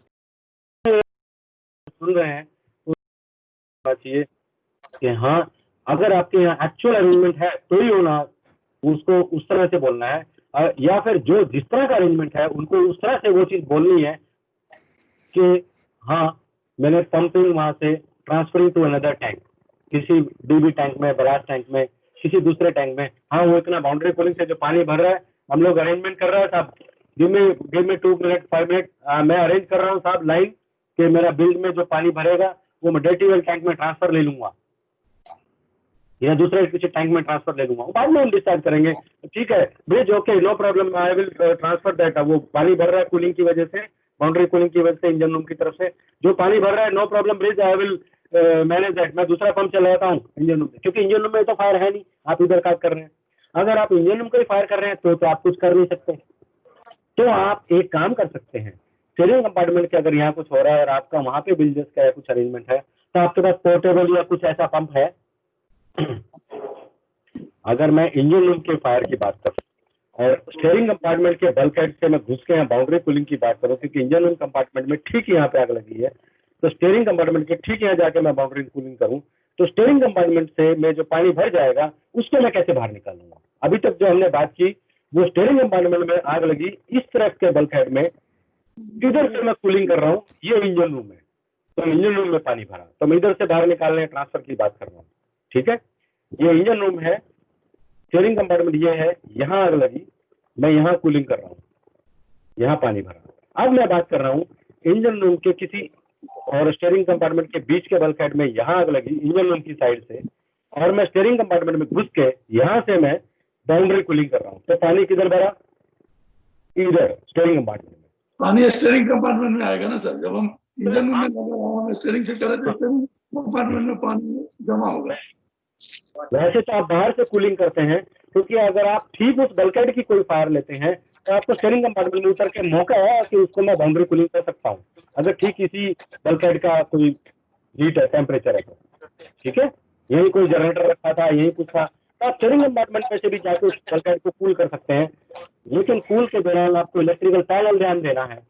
Speaker 2: सुन रहे हैं तो चाहिए कि हाँ अगर आपके यहाँ एक्चुअल अरेंजमेंट है तो ही होना, उसको उस तरह से बोलना है, या फिर जो जिस तरह का अरेंजमेंट है उनको उस तरह से वो चीज बोलनी है कि हाँ मैंने पंपिंग वहां से ट्रांसफरिंग टू अनदर टैंक, किसी डीबी टैंक में, बराज टैंक में, किसी दूसरे टैंक में, हाँ वो इतना बाउंड्री कूलिंग से जो पानी भर रहा है हम लोग अरेंजमेंट कर रहे हैं साहब, गिव में 2 मिनट 5 मिनट मैं अरेंज कर रहा हूँ साहब लाइन कि मेरा बिल्ड में जो पानी भरेगा वो मैं डर्टी वेल टैंक में ट्रांसफर ले लूंगा या दूसरे किसी टैंक में ट्रांसफर ले लूंगा, बाद में हम डिसाइड करेंगे। ठीक है bridge, okay no problem, I will transfer that. वो पानी भर रहा है कूलिंग की वजह से, बाउंड्री कूलिंग की वजह से इंजन रूम की तरफ से जो पानी भर रहा है, no problem bridge, I will manage that. मैं दूसरा पंप चलाता हूँ इंजन रूम में, क्योंकि इंजन रूम में तो फायर है नहीं, आप इधर काम कर रहे हैं। अगर आप इंजन रूम को ही फायर कर रहे हैं तो आप कुछ कर नहीं सकते। तो आप एक काम कर सकते हैं, स्टीयरिंग कंपार्टमेंट के अगर यहाँ कुछ हो रहा है और आपका वहाँ पे बिल्डर्स का कुछ अरेंजमेंट है तो आपके पास पोर्टेबल या कुछ ऐसा पंप है। अगर मैं इंजन रूम के फायर की बात करूं और स्टीयरिंग कंपार्टमेंट के बल्क हेड से मैं घुस के यहाँ बाउंड्री कूलिंग की बात करूं, क्योंकि इंजन रूम कंपार्टमेंट में ठीक यहाँ पे आग लगी है, तो स्टीयरिंग कंपार्टमेंट के ठीक यहाँ जाके मैं बाउंड्री कूलिंग करूं तो स्टीयरिंग कंपार्टमेंट से मैं जो पानी भर जाएगा उसको मैं कैसे बाहर निकालूंगा। अभी तक जो हमने बात की वो स्टीयरिंग कंपार्टमेंट में आग लगी, इस तरफ के बल्क हेड में इधर से मैं कूलिंग कर रहा हूँ, ये इंजन रूम है, तो इंजन रूम में पानी भरा तो मैं इधर से बाहर निकालने ट्रांसफर की बात कर रहा हूँ। ठीक है, ये इंजन रूम है, स्टीयरिंग कंपार्टमेंट ये है, यहाँ आग लगी, मैं यहाँ कूलिंग कर रहा हूँ, यहाँ पानी भरा। अब मैं बात कर रहा हूँ इंजन रूम के किसी और स्टीयरिंग कंपार्टमेंट के बीच के बल्क हेड में यहाँ आग लगी इंजन रूम की साइड से, और मैं स्टीयरिंग कंपार्टमेंट में घुस के यहाँ से मैं बाउंड्री कूलिंग कर रहा हूँ, तो पानी किधर भरा, इधर स्टीयरिंग कंपार्टमेंट में।
Speaker 4: पानी स्टीयरिंग कंपार्टमेंट में आएगा ना सर, जब हम इंजन रूम में लगा रहा हम स्टीयरिंग से करें तो स्टीयरिंग कंपार्टमेंट में पानी जमा होगा।
Speaker 2: वैसे तो आप बाहर से कूलिंग करते हैं, क्योंकि अगर आप ठीक उस बल्कहेड की कोई फायर लेते हैं तो आपको स्टीयरिंग कंपार्टमेंट में उतर के मौका है कि उसको मैं बाउंड्री कूलिंग कर सकता हूँ, अगर ठीक इसी बल्कहेड का कोई हीट है, टेम्परेचर है तो। ठीक है, यही कोई जनरेटर रखा था, यही कुछ था, तो आप स्टीयरिंग कंपार्टमेंट में से भी जाके उस बल्कहेड को कूल कर सकते हैं। लेकिन कूल के दौरान आपको इलेक्ट्रिकल पैनल ध्यान देना है,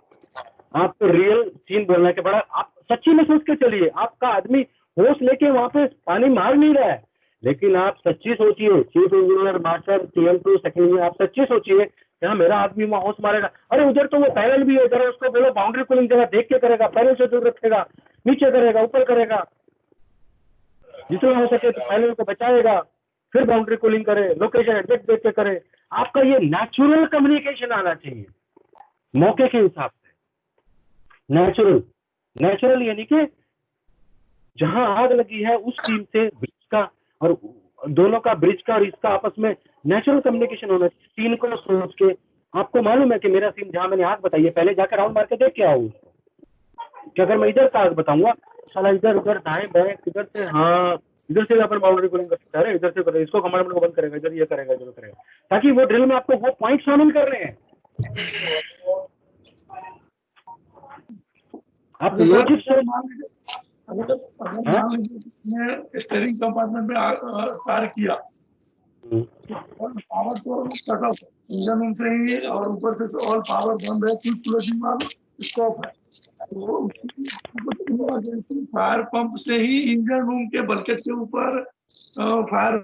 Speaker 2: आपको रियल सीन बोलना के बड़ा, आप सच्ची में सोच के चलिए, आपका आदमी होश लेके वहां पे पानी मार नहीं रहा है, लेकिन आप सच्ची सोचिए, chief engineer, master, TM2 second engineer, आप सच्ची सोचिए क्या मेरा आदमी वहां होश मारेगा। अरे उधर तो वो पैनल भी है, जरा उसको बोलो बाउंड्री कूलिंग जगह देख के करेगा, पैनल से दूर रखेगा, नीचे करेगा, ऊपर करेगा, जितना हो सके तो पैनल को बचाएगा, फिर बाउंड्री कूलिंग करे, लोकेशन एडजस्ट देख के करे। आपका ये नेचुरल कम्युनिकेशन आना चाहिए मौके के हिसाब से। नेचुरल यानी कि जहां आग लगी है उस टीम से ब्रिज का और दोनों का, ब्रिज का और इसका आपस में नेचुरल कम्युनिकेशन होना चाहिए। सीन को सोच के, आपको मालूम है कि मेरा सीन जहां मैंने आग बताई है पहले जाकर राउंड मार के देख के आओ उसको, कि अगर मैं इधर का आग बताऊंगा साला इधर उधर दाएं बाएं किधर से, हाँ इधर से अपन बाउंड्री कूलिंग कर सकता है, इधर से करेगा, इसको कंपार्टमेंट को बंद करेगा, इधर ये करेगा, इधर करेगा, ताकि वो ड्रिल में आपको वो पॉइंट शामिल कर रहे हैं। आप लॉजिक से
Speaker 4: अगर मान लीजिए स्टीयरिंग कंपार्टमेंट में फायर किया और पावर तो कट ऑफ इंजन रूम से ही और ऊपर से ऑल पावर बंद है, क्विक क्लोजिंग वाला स्टॉप है, तो इमरजेंसी फायर पंप से ही इंजन रूम के बल्कहेड के ऊपर फायर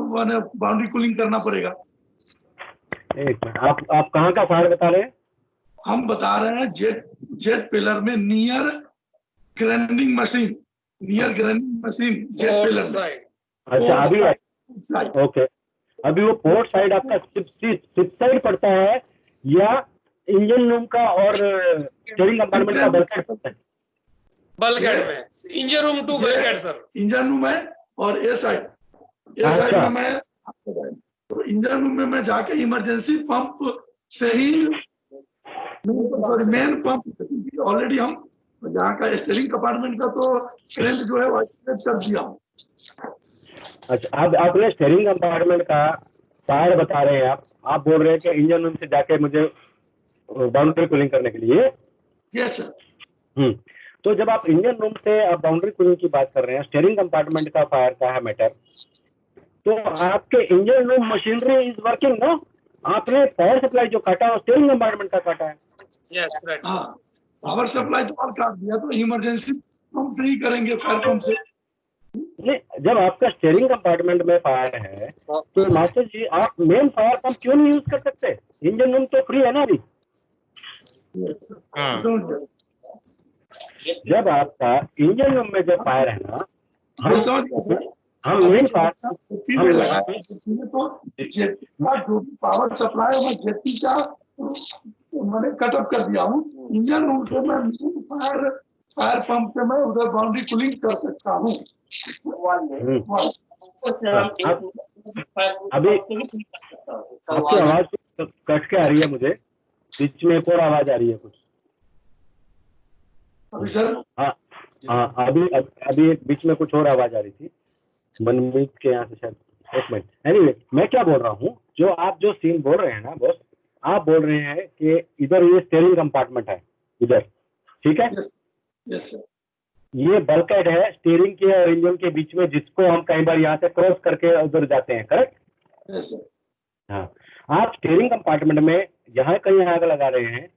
Speaker 4: माने बाउंड्री कूलिंग करना पड़ेगा।
Speaker 2: एक मिनट, आप कहाँ का फायर बता रहे हैं?
Speaker 4: हम बता रहे हैं जेट पिलर में near grinding machine jet pillar में।
Speaker 2: अच्छा अभी ओके, अभी वो पोर्ट साइड आपका सिप साइड पड़ता है या इंजन रूम का और स्टीयरिंग कंपार्टमेंट का बल्कहेड पड़ता है?
Speaker 3: बल्कहेड में, engine room to bulkhead sir,
Speaker 4: engine room है और ये साइड में मैं तो इंजन रूम में मैं जाके इमरजेंसी पंप से ही मेन पंप ऑलरेडी हम जहाँ का स्टीयरिंग कंपार्टमेंट का तो करंट जो है वो एक्टिवेट कर दिया हूँ।
Speaker 2: अच्छा, अब आपने स्टीयरिंग कंपार्टमेंट का फायर बता रहे हैं आप बोल रहे हैं कि इंजन रूम से जाके मुझे बाउंड्री कूलिंग करने के लिए।
Speaker 4: Yes sir.
Speaker 2: तो जब आप इंजन रूम से आप बाउंड्री कूलिंग की बात कर रहे हैं, स्टीयरिंग कंपार्टमेंट का फायर का है मैटर, तो आपके engine room machinery is working ना? आपने पावर सप्लाई जो काटा है स्टीयरिंग कंपार्टमेंट का काटा है।
Speaker 3: Yes right.
Speaker 4: हाँ, पावर सप्लाई तो और काट दिया, तो इमरजेंसी पंप से ही करेंगे, फायर पंप से।
Speaker 2: नहीं, जब आपका स्टीयरिंग कंपार्टमेंट में फायर है तो मास्टर जी आप मेन फायर पंप क्यों नहीं यूज कर सकते? इंजन रूम तो फ्री है ना अभी।
Speaker 1: हाँ।
Speaker 2: जब आपका इंजन रूम में जब फायर है ना, हम मेन फायर
Speaker 4: तो पावर सप्लाई में जेटी का मैंने कटअप कर दिया हूँ। इंजन रूम से मैं फायर पंप से मैं उधर बाउंड्री कूलिंग कर सकता हूँ।
Speaker 2: अभी आपकी आवाज कट के आ रही है, मुझे बीच में एक और आवाज आ रही है कुछ।
Speaker 4: अभी सर
Speaker 2: हाँ, अभी एक बीच में कुछ और आवाज आ रही थी मनमीत के यहाँ से शायद। एक मिनट। एनीवे, मैं क्या बोल रहा हूँ, जो सीन बोल रहे हैं ना बॉस, आप बोल रहे हैं कि इधर ये स्टीयरिंग कंपार्टमेंट है इधर, ठीक है?
Speaker 4: Yes sir.
Speaker 2: ये बल्कहेड है स्टीयरिंग के और इंजन के बीच में, जिसको हम कई बार यहाँ से क्रॉस करके उधर जाते हैं, करेक्ट?
Speaker 4: Yes sir.
Speaker 2: हाँ, आप स्टीयरिंग कंपार्टमेंट में यहाँ कहीं आग लगा रहे हैं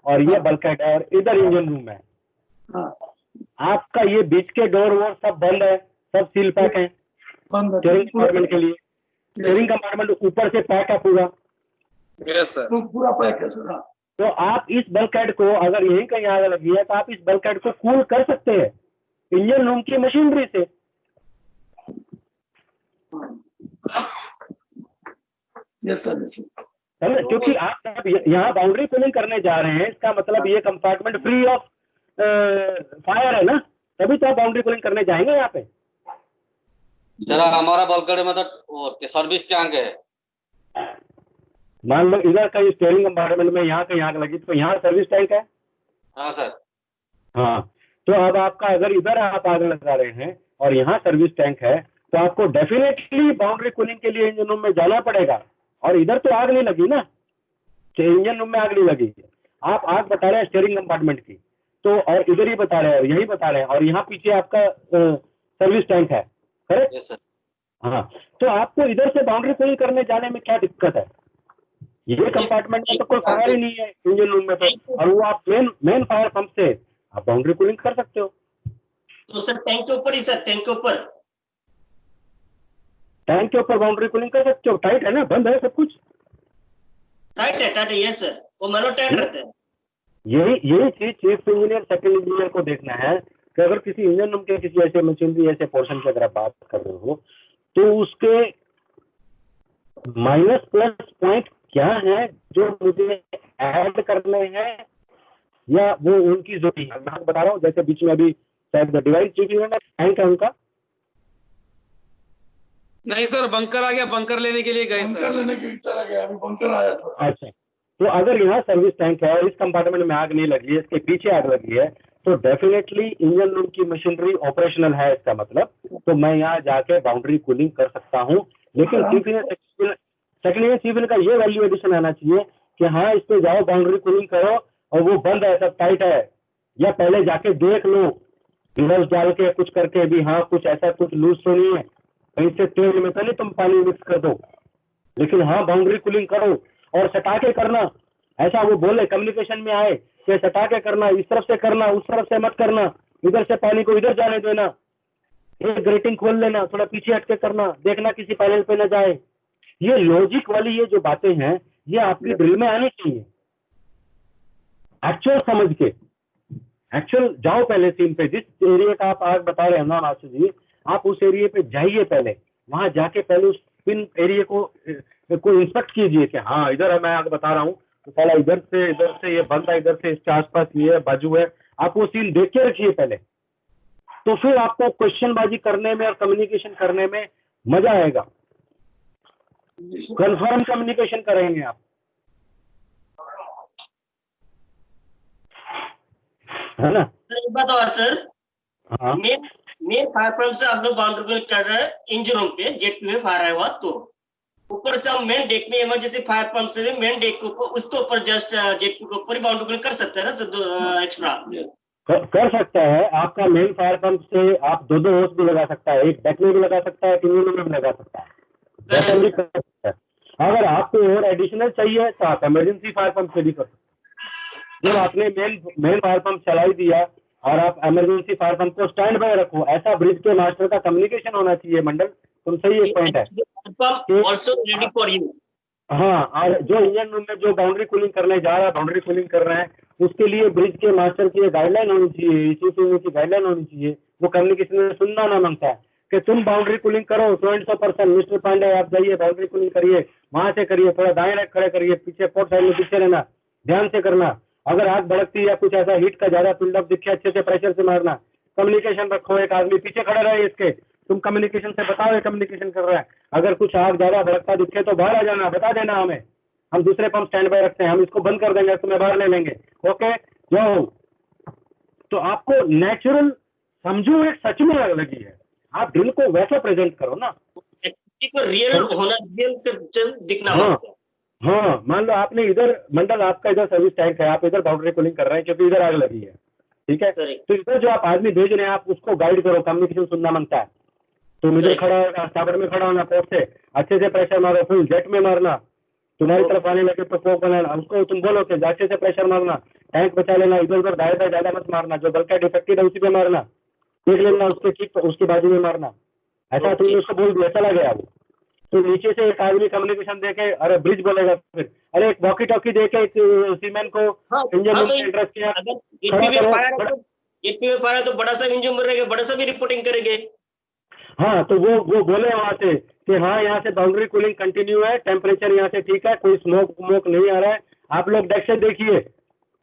Speaker 2: और ये बल्कहेड है और इधर इंजन रूम है। आपका ये बीच के डोर वोर सब बंद है, सब सील पैक है स्टीयरिंग कंपार्टमेंट के लिए। स्टीयरिंग कंपार्टमेंट ऊपर से पैक है पूरा।
Speaker 3: Yes sir.
Speaker 4: पूरा पैक है सर।
Speaker 2: तो आप इस बल्कहेड को, अगर यहीं कहीं आग लगी है तो आप इस बल्कहेड को कूल कर सकते हैं इंजन रूम की मशीनरी से।
Speaker 4: Yes sir.
Speaker 2: क्योंकि आप यहाँ बाउंड्री कूलिंग करने जा रहे हैं, इसका मतलब ये कंपार्टमेंट फ्री ऑफ फायर है ना, तभी तो आप बाउंड्री कूलिंग करने जाएंगे यहाँ पे।
Speaker 5: जरा हमारा बल्कहेड में तो सर्विस टैंक है।
Speaker 2: मान लो इधर का स्टीयरिंग कंपार्टमेंट में यहाँ कहीं आग लगी तो यहाँ सर्विस टैंक है।
Speaker 5: हाँ सर।
Speaker 2: हाँ, तो अब आपका अगर इधर आप आग लगा रहे हैं और यहाँ सर्विस टैंक है तो आपको डेफिनेटली बाउंड्री कूलिंग के लिए इंजन रूम में जाना पड़ेगा। और इधर तो आग नहीं लगी ना, इंजन रूम में आग नहीं लगी, आप आग बता रहे हैं स्टीयरिंग कंपार्टमेंट की, तो और इधर ही बता रहे हैं और यही बता रहे हैं, और यहाँ पीछे आपका सर्विस टैंक है, करेक्ट?
Speaker 5: Yes sir.
Speaker 2: हाँ, तो आपको इधर से बाउंड्री कूलिंग करने जाने में क्या दिक्कत है? ये कंपार्टमेंट में तो कोई फायर ही नहीं है इंजन रूम में तो, और वो आप मेन फायर पंप से आप बाउंड्री कूलिंग कर सकते हो।
Speaker 6: तो सर टैंक के ऊपर ही सर, टैंक के ऊपर
Speaker 2: बाउंड्री कूलिंग कर सकते हो। टाइट है ना, बंद है सब कुछ?
Speaker 6: टाइट है। यस सर, वो मैनो टाइट रहता है।
Speaker 2: यही चीज चीफ इंजीनियर सेकंड इंजीनियर को देखना है कि अगर किसी इंजन रूम के किसी ऐसे मशीनरी ऐसे पोर्शन की अगर आप बात कर रहे हो तो उसके माइनस प्लस पॉइंट क्या है जो मुझे ऐड करने हैं, या वो उनकी जो मैं बता रहा हूँ, जैसे बीच में अभी शायद डिवाइस चीफ इंजीनियर टैंक है उनका।
Speaker 3: नहीं सर, बंकर आ गया, बंकर लेने के लिए गए सर।
Speaker 4: बंकर लेने के लिए चला गया, अभी बंकर आया था।
Speaker 2: अच्छा, तो अगर यहाँ सर्विस टैंक है और इस कंपार्टमेंट में आग नहीं लगी है, इसके पीछे आग लगी है, तो डेफिनेटली इंजन रूम की मशीनरी ऑपरेशनल है, इसका मतलब तो मैं यहाँ जाके बाउंड्री कूलिंग कर सकता हूँ। लेकिन सेकंड ईयर चीफ का ये वैल्यू एडिशन आना चाहिए कि हाँ इस पे जाओ बाउंड्री कूलिंग करो और वो बंद है, सब टाइट है, या पहले जाके देख लो रिवर्स डाल के कुछ करके भी, हाँ कुछ ऐसा कुछ लूज तो नहीं है, कहीं से तेल में तो नहीं तुम पानी मिक्स कर दो, लेकिन हाँ बाउंड्री कूलिंग करो और सटा के करना। ऐसा वो बोले कम्युनिकेशन में आए कि सटा के करना, इस तरफ से करना, उस तरफ से मत करना, इधर से पानी को इधर जाने देना, एक ग्रेटिंग खोल लेना, थोड़ा पीछे हटके करना, देखना किसी पैनल पे न जाए। ये लॉजिक वाली ये जो बातें हैं ये आपकी ड्रिल में आनी चाहिए। एक्चुअल समझ के, एक्चुअल जाओ पहले सीन पे, जिस एरिया का आप आग बता रहे हैं ना मास्टर जी, आप उस एरिया पे जाइए, पहले वहां जाके पहले उस पिन एरिया को इंस्पेक्ट कीजिए कि हाँ इधर मैं आग बता रहा हूँ तो साला इधर से ये बंद है, इधर से इसके आसपास ये है, बाजू है, आप वो सीन देख के रखिए पहले, तो फिर आपको क्वेश्चन बाजी करने में और कम्युनिकेशन करने में मजा आएगा। कंफर्म कम्युनिकेशन करेंगे आप। है ना?
Speaker 6: एक बात और सर,
Speaker 2: हाँ
Speaker 6: मेन फायर पंप से आप लोग बाउंड्री क्लिन कर रहे हैं इंजन रूम पे, जेट में फायर आया हुआ, तो ऊपर से हम मेन डेक में इमरजेंसी फायर पंप से भी मेन डेक के ऊपर, उसके ऊपर जस्ट जेट के ऊपर ही बाउंड्री क्लिन कर सकते हैं ना सर, एक्स्ट्रा
Speaker 2: कर सकता है। आपका मेन फायर पंप से आप दो होस भी लगा सकता है, एक डेक में भी लगा सकता है, एक इंजन में भी लगा सकता है, वैसे भी कर सकता है। अगर आपको और एडिशनल चाहिए तो आप इमरजेंसी फायर पंप से भी कर सकते हैं। जब आपने मेन फायर पंप चला ही दिया और आप इमरजेंसी फायर पंप को स्टैंड बाय रखो, ऐसा ब्रिज के मास्टर का कम्युनिकेशन होना चाहिए। मंडल तुम सही एक पॉइंट है
Speaker 6: ऑल्सो रेडी फॉर यू।
Speaker 2: हाँ, और जो इंजन रूम में जो बाउंड्री कूलिंग करने जा रहा है, बाउंड्री कूलिंग कर रहे हैं, उसके लिए ब्रिज के मास्टर की गाइडलाइन होनी चाहिए, इशू की गाइडलाइन होनी चाहिए। वो कम्युनिकेशन में सुनना ना मांगता है कि तुम बाउंड्री कूलिंग करो 100% मिस्टर पांडे आप जाइए बाउंड्री कूलिंग करिए, वहां से करिए, थोड़ा दाएं खड़े करिए, पीछे पोर्ट साइड में पीछे रहना, ध्यान से करना। अगर आग भड़कती है या कुछ ऐसा हीट का ज्यादा बिल्डअप दिखे, अच्छे से प्रेशर से मारना, कम्युनिकेशन रखो। एक आदमी पीछे खड़ा रहे इसके, तुम कम्युनिकेशन से बताओ ये कम्युनिकेशन कर रहा है। अगर कुछ आग ज्यादा भड़कता दिखे तो बाहर आ जाना, बता देना हमें, हम दूसरे पंप स्टैंड बाय रखते हैं, हम इसको बंद कर देंगे, तुम्हें बाहर ले लेंगे। ओके जो तो आपको नेचुरल समझो, एक सच में आग लगी है, आप दिल को वैसा प्रेजेंट करो ना,
Speaker 6: को रियल होना, रियल दिखना।
Speaker 2: हाँ मान लो आपने इधर मंडल, आपका इधर सर्विस टैंक है, आप इधर बाउंड्री कूलिंग कर रहे हैं क्योंकि इधर आग लगी है, ठीक है? तो इधर जो आप आदमी भेज रहे हैं आप उसको गाइड करो, कम्युनिकेशन सुनना मांगता है। तुम इधर खड़ा होगा, टावर में खड़ा होना, पोर्ट से अच्छे से प्रेशर मारो, फिर जेट में मारना, तुम्हारी तरफ आने लगे तो पोक बनाना, उसको तुम बोलो कि अच्छे से प्रेशर मारना, टैंक बचा लेना, इधर उधर दाएं ज्यादा मत मारना, जो बल्कि डिफेक्टेड है उसी पे मारना, देख लेना उसके ठीक उसकी बाजू में मारना। ऐसा तुमने उसको बोल दिया, चला गया वो। तो नीचे से एक आदमी कम्युनिकेशन देके, अरे ब्रिज बोलेगा, फिर अरे एक वॉकी टॉकी देके सीमेंट को इंजन में इंटरेस्ट किया,
Speaker 6: जेट में फायर तो बड़ा सा इंजन में रहेगा, बड़ा सा भी रिपोर्टिंग करेंगे।
Speaker 2: हाँ तो वो बोले वहां से कि हाँ यहाँ से बाउंड्री कूलिंग कंटिन्यू है, टेम्परेचर यहाँ से ठीक है, कोई स्मोक नहीं आ रहा है, आप लोग डेक से देखिए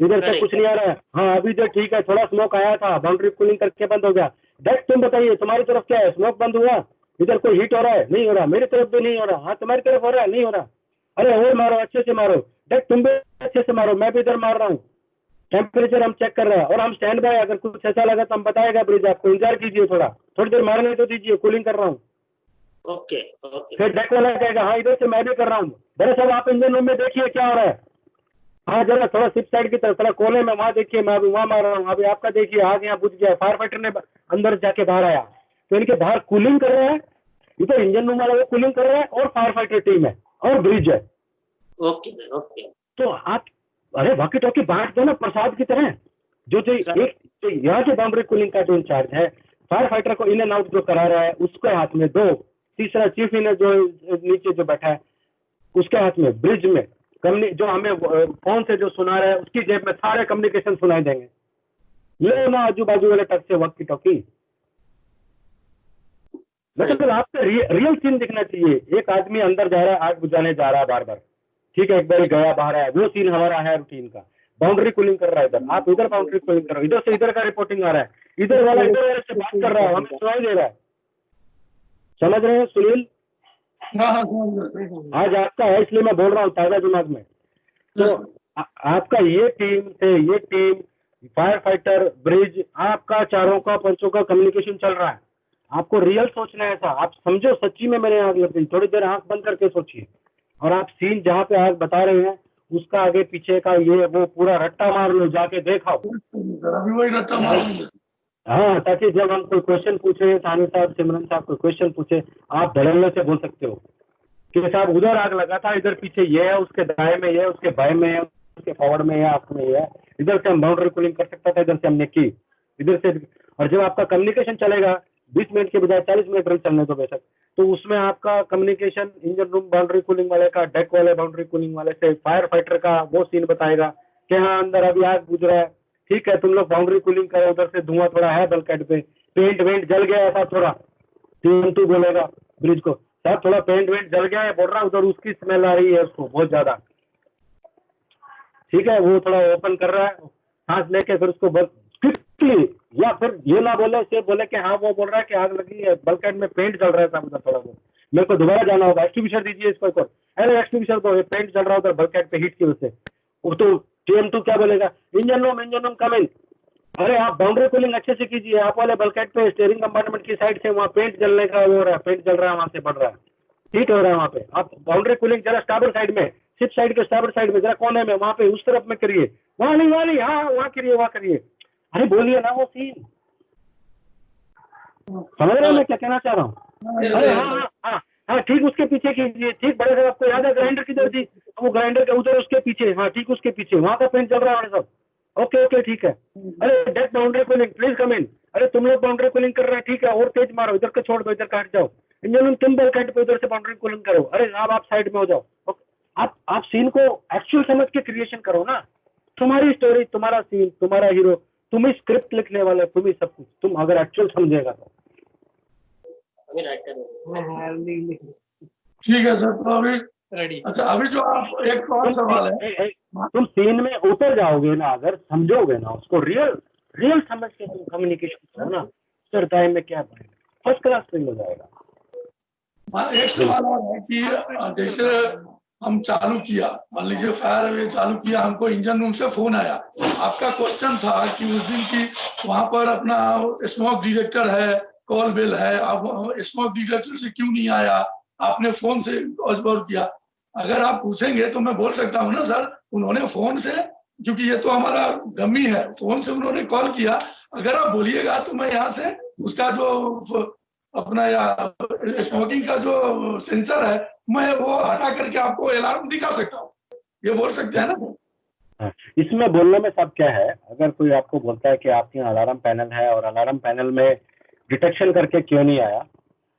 Speaker 2: इधर से कुछ नहीं आ रहा है। हाँ अभी जो ठीक है, थोड़ा स्मोक आया था, बाउंड्री कूलिंग करके बंद हो गया। डेक तुम बताइए तुम्हारी तरफ क्या है, स्मोक बंद हुआ, इधर कोई हीट हो रहा है, नहीं हो रहा, मेरी तरफ भी नहीं हो रहा, हाँ तुम्हारी तरफ हो रहा है, नहीं हो रहा, अरे और मारो, अच्छे से मारो, डेक तुम भी अच्छे से मारो, मैं भी इधर मार रहा हूँ, टेम्परेचर हम चेक कर रहे हैं और हम स्टैंड बाय, अगर कुछ ऐसा लगा तो हम बताएगा ब्रिज, आपको इंतजार कीजिए, थोड़ी देर मारने तो दीजिए, कूलिंग कर रहा हूँ।
Speaker 6: ओके
Speaker 2: फिर डेक वाला कहेगा हाँ इधर से मैं भी कर रहा हूँ, बड़े साहब आप इंजन रूम में देखिए क्या हो रहा है, हाँ जरा थोड़ा शिप साइड की तरफ, थोड़ा कोने में वहाँ देखिए, मैं अभी वहाँ मार रहा हूँ, अभी आपका देखिए आग यहाँ बुझ गया, फायर फाइटर ने अंदर जाके बाहर आया, तो इनके बाहर कूलिंग कर रहे हैं, इधर इंजन रूम वाला वो कूलिंग कर रहा है और फायर फाइटर टीम है और ब्रिज है।
Speaker 6: ओके ओके,
Speaker 2: तो आप अरे वॉकी टॉकी बांट दो ना प्रसाद की तरह, जो एक तो यहाँ के बाउंड्री कूलिंग का जो इंचार्ज है, फायर फाइटर को इन एंड आउट जो करा रहा है उसके हाथ में दो, तीसरा चीफ इन जो नीचे जो बैठा है उसके हाथ में, ब्रिज में जो हमें फोन से जो सुना रहा है उसकी जेब में सारे कम्युनिकेशन सुनाई देंगे, ले ना आजू बाजू वाले टच से वॉकी टॉकी। मतलब आपको रियल सीन दिखना चाहिए, एक आदमी अंदर जा रहा है, आग बुझाने जा रहा है बार बार, ठीक है, एक बार गया बाहर आया, वो सीन हमारा है रूटीन का, बाउंड्री कूलिंग कर रहा है इधर, आप इधर बाउंड्री कूलिंग कर रहे हो, इधर से इधर का रिपोर्टिंग आ रहा है, इधर वाला इधर वाले से बात कर रहा है, हमें सुनाई दे रहा है, समझ रहे हैं सुनील? आज आपका है इसलिए मैं बोल रहा हूँ ताजा दिमाग में। तो आपका ये टीम फायर फाइटर ब्रिज, आपका चारों का पंचों का कम्युनिकेशन चल रहा है, आपको रियल सोचना है ऐसा, आप समझो सच्ची में मेरे आग लग गई, थोड़ी देर आंख बंद करके सोचिए, और आप सीन जहाँ पे आग बता रहे हैं उसका आगे पीछे का ये वो पूरा रट्टा मार लो, जाके देखा
Speaker 4: वही रट्टा मार।
Speaker 2: हाँ, ताकि जब हम कोई क्वेश्चन पूछे, थानी साहब सिमरन साहब कोई क्वेश्चन पूछे, आप धड़ल्ले से बोल सकते हो कि साहब उधर आग लगा था, इधर पीछे ये है, उसके दाएं में ये है, उसके बाएं में है, उसके फॉरवर्ड में है, आप में ये है, इधर से हम बाउंड्री कूलिंग कर सकता था, इधर से हमने की, इधर से। और जब आपका कम्युनिकेशन चलेगा 20 मिनट के बजाय 40 मिनट रन चलने दो बेशक, तो उसमें आपका communication engine room boundary cooling वाले का, डेक वाले बाउंड्री कूलिंग वाले से, फायर फाइटर का वो सीन बताएगा कि हाँ अंदर अभी आग बुझ रहा है, ठीक है तुम लोग बाउंड्री कूलिंग करो, उधर से धुआं थोड़ा है बल्कहेड पे, पेंट वेंट जल गया ऐसा थोड़ा, तू बोलेगा ब्रिज को साहब थोड़ा पेंट वेंट जल गया है, बोल रहा उधर उसकी स्मेल आ रही है उसको बहुत ज्यादा, ठीक है, वो थोड़ा ओपन कर रहा है, सांस लेके फिर उसको क्विकली, या फिर ये ना बोले से बोले कि हाँ वो बोल रहा है कि आग लगी है, बल्कहेड में पेंट जल रहा है साहब उधर थोड़ा बहुत, मेरे को दोबारा जाना होगा, एक्सटिंग्विशर दीजिए इसको एक और, अरे एक्सटिंग्विशर दो, पेंट जल रहा है उधर बल्कहेड पे हीट की वजह से। वो तो TM2 क्या बोलेगा, इंजन रूम कम इन, अरे आप बाउंड्री कूलिंग अच्छे से कीजिए, आप वाले बल्कहेड पे स्टीयरिंग कंपार्टमेंट की साइड से वहाँ पेंट जलने का वो हो रहा है, पेंट जल रहा है, वहाँ से बढ़ रहा है, हीट हो रहा है वहाँ पे। आप बाउंड्री कूलिंग जरा स्टार्बोर्ड साइड में, शिप साइड के स्टार्बोर्ड साइड में जरा कोने में, वहाँ पे उस तरफ में करिए, वहाँ नहीं, हाँ वहाँ करिए, वहाँ करिए। अरे बोलिए ना वो सीन, समझ रहे हैं मैं क्या कहना चाह रहा हूँ? अरे हाँ ठीक उसके पीछे कीजिए, ठीक बड़े साहब आपको याद है ग्राइंडर किधर थी, वो ग्राइंडर के उधर उसके पीछे, हाँ ठीक उसके पीछे, वहाँ का पेंट चल रहा है बड़े साहब। ओके ठीक है। अरे deck boundary cooling please come in. अरे तुम लोग बाउंड्री कूलिंग कर रहे हैं, ठीक है, और तेज मारो, इधर का छोड़ दो, इधर का हट जाओ, इंजन रूम तुम बल्कहेड पे उधर से बाउंड्री कूलिंग करो। अरे साहब आप साइड में हो जाओ। आप सीन को एक्चुअल समझ के क्रिएशन करो ना, तुम्हारी स्टोरी, तुम्हारा सीन, तुम्हारा हीरो, तुम ही स्क्रिप्ट लिखने वाले, तुम ही सब कुछ, तुम अगर एक्चुअल समझेगा तो।
Speaker 4: ठीक है सर, तो अभी रेडी। अच्छा अभी जो आप एक और सवाल है,
Speaker 2: तुम सीन में उतर जाओगे ना, अगर समझोगे ना उसको, रियल समझ के तुम कम्युनिकेशन करो ना, सर टाइम में क्या पड़ेगा, फर्स्ट क्लास फील हो जाएगा।
Speaker 4: एक सवाल और है कि जैसे हम चालू किया, मान लीजिए फायर वे चालू किया, हमको इंजन रूम से फोन आया, आपका क्वेश्चन था कि उस दिन की वहां पर अपना स्मोक डिटेक्टर है, कॉल बेल है, अब स्मोक डिटेक्टर से क्यों नहीं आया, आपने फोन से अजबर किया। अगर आप पूछेंगे तो मैं बोल सकता हूँ ना सर, उन्होंने फोन से, क्योंकि ये तो हमारा डमी है, फोन से उन्होंने कॉल किया, अगर आप बोलिएगा तो मैं यहाँ से उसका जो अपना या स्मोकिंग का जो सेंसर है, मैं वो हटा करके आपको अलार्म दिखा सकता हूँ, ये बोल सकते हैं ना।
Speaker 2: इसमें बोलने में सब क्या है, अगर कोई आपको बोलता है कि आपके यहाँ अलार्म पैनल है और अलार्म पैनल में डिटेक्शन करके क्यों नहीं आया,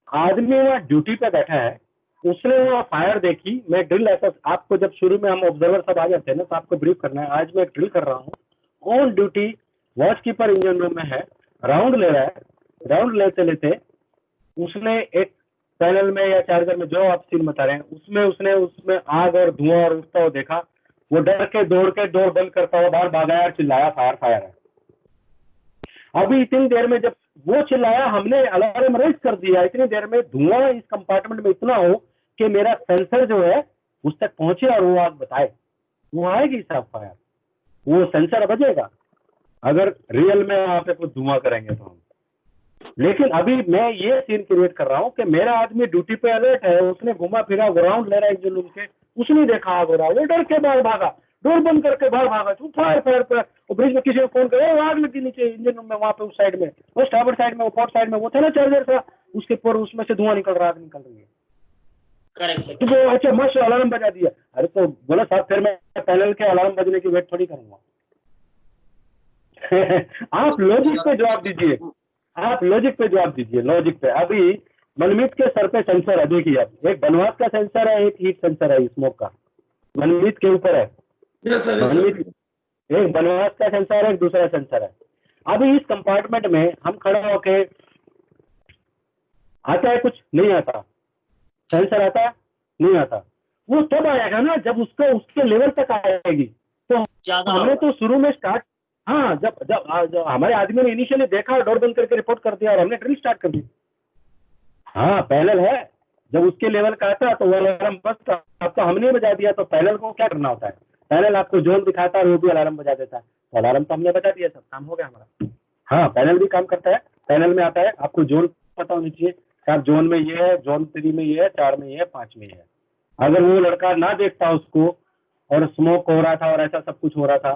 Speaker 2: आदमी वहाँ ड्यूटी पे बैठा है, उसने वहाँ फायर देखी, मैं ड्रिल ऐसा, आपको जब शुरू में हम ऑब्जर्वर सब आ जाते हैं ना तो आपको ब्रीफ करना है, आज मैं ड्रिल कर रहा हूँ, on duty watch keeper engine room में है, राउंड ले रहा है, राउंड लेते लेते उसने एक पैनल में या चार्जर में, जो आप सीन बता रहे हैं, उसमें आग और धुआं और उठता हुआ देखा, वो डर के दौड़ के डोर बंद करता हुआ बाहर भागा और चिल्लाया फायर है। अभी इतनी देर में जब वो चिल्लाया, हमने अलार्म रेज कर दिया, इतनी देर में धुआं इस कंपार्टमेंट में इतना हो कि मेरा सेंसर जो है उस तक पहुंचे और वो आग बताए, वो आएगी साहब फायर, वो सेंसर बजेगा अगर रियल में वहां पे कुछ धुआं करेंगे तो हम। लेकिन अभी मैं ये सीन क्रिएट कर रहा हूँ कि मेरा आदमी ड्यूटी पे अलर्ट है, उसने घुमा फिरा ग्राउंड ले रहा है इंजन रूम से, उसने देखा आग हो रहा, वो डर के बाहर भागा, डोर बंद करके बाहर भागा, फायर ब्रिज में किसी को फोन करे, आग लगी नीचे इंजन रूम में, वहां पे उस साइड में, वो स्टार्बोर्ड साइड में, वो पोर्ट साइड में वो था ना चार्जर था, उसके ऊपर उसमें से धुआं निकल रहा, आग निकल रही है। तो अच्छा मस्त अलार्म बजा दिया। अरे तो बोला साहब फिर मैं पैनल के अलार्म बजने की वेट थोड़ी करूंगा। आप लॉजिक पे जवाब दीजिए, आप लॉजिक पे जवाब दीजिए, लॉजिक पे। अभी मनमीत के सर पे सेंसर है, देखिए आप, एक बनवास का सेंसर है, एक हीट सेंसर है स्मोक का, मनमीत के ऊपर है। मनमीत एक बनवास का सेंसर है, एक दूसरा सेंसर है। अभी इस कंपार्टमेंट में हम खड़े होके, आता है कुछ नहीं आता, सेंसर आता है नहीं आता, वो तब आएगा ना जब उसको उसके लेवल तक आएगी। तो हमने तो शुरू में स्टार्ट, हाँ जब हमारे आदमी ने इनिशियली देखा, डोर बंद करके रिपोर्ट कर दिया और हमने ड्रिल स्टार्ट कर दी। हाँ पैनल है, जब उसके लेवल का आता तो वो अलार्म बजता, अब तो हमने बजा दिया, तो पैनल को क्या करना होता है, पैनल आपको जोन दिखाता है, वो भी अलार्म बजा देता है, तो अलार्म तो हमने बजा दिया, सब काम हो गया हमारा। हाँ पैनल भी काम करता है, पैनल में आता है, आपको जोन पता होनी चाहिए, आप जोन में ये है, जोन 3 में ये है, 4 में ये है, 5 में ये है। अगर वो लड़का ना देखता उसको और स्मोक हो रहा था और ऐसा सब कुछ हो रहा था,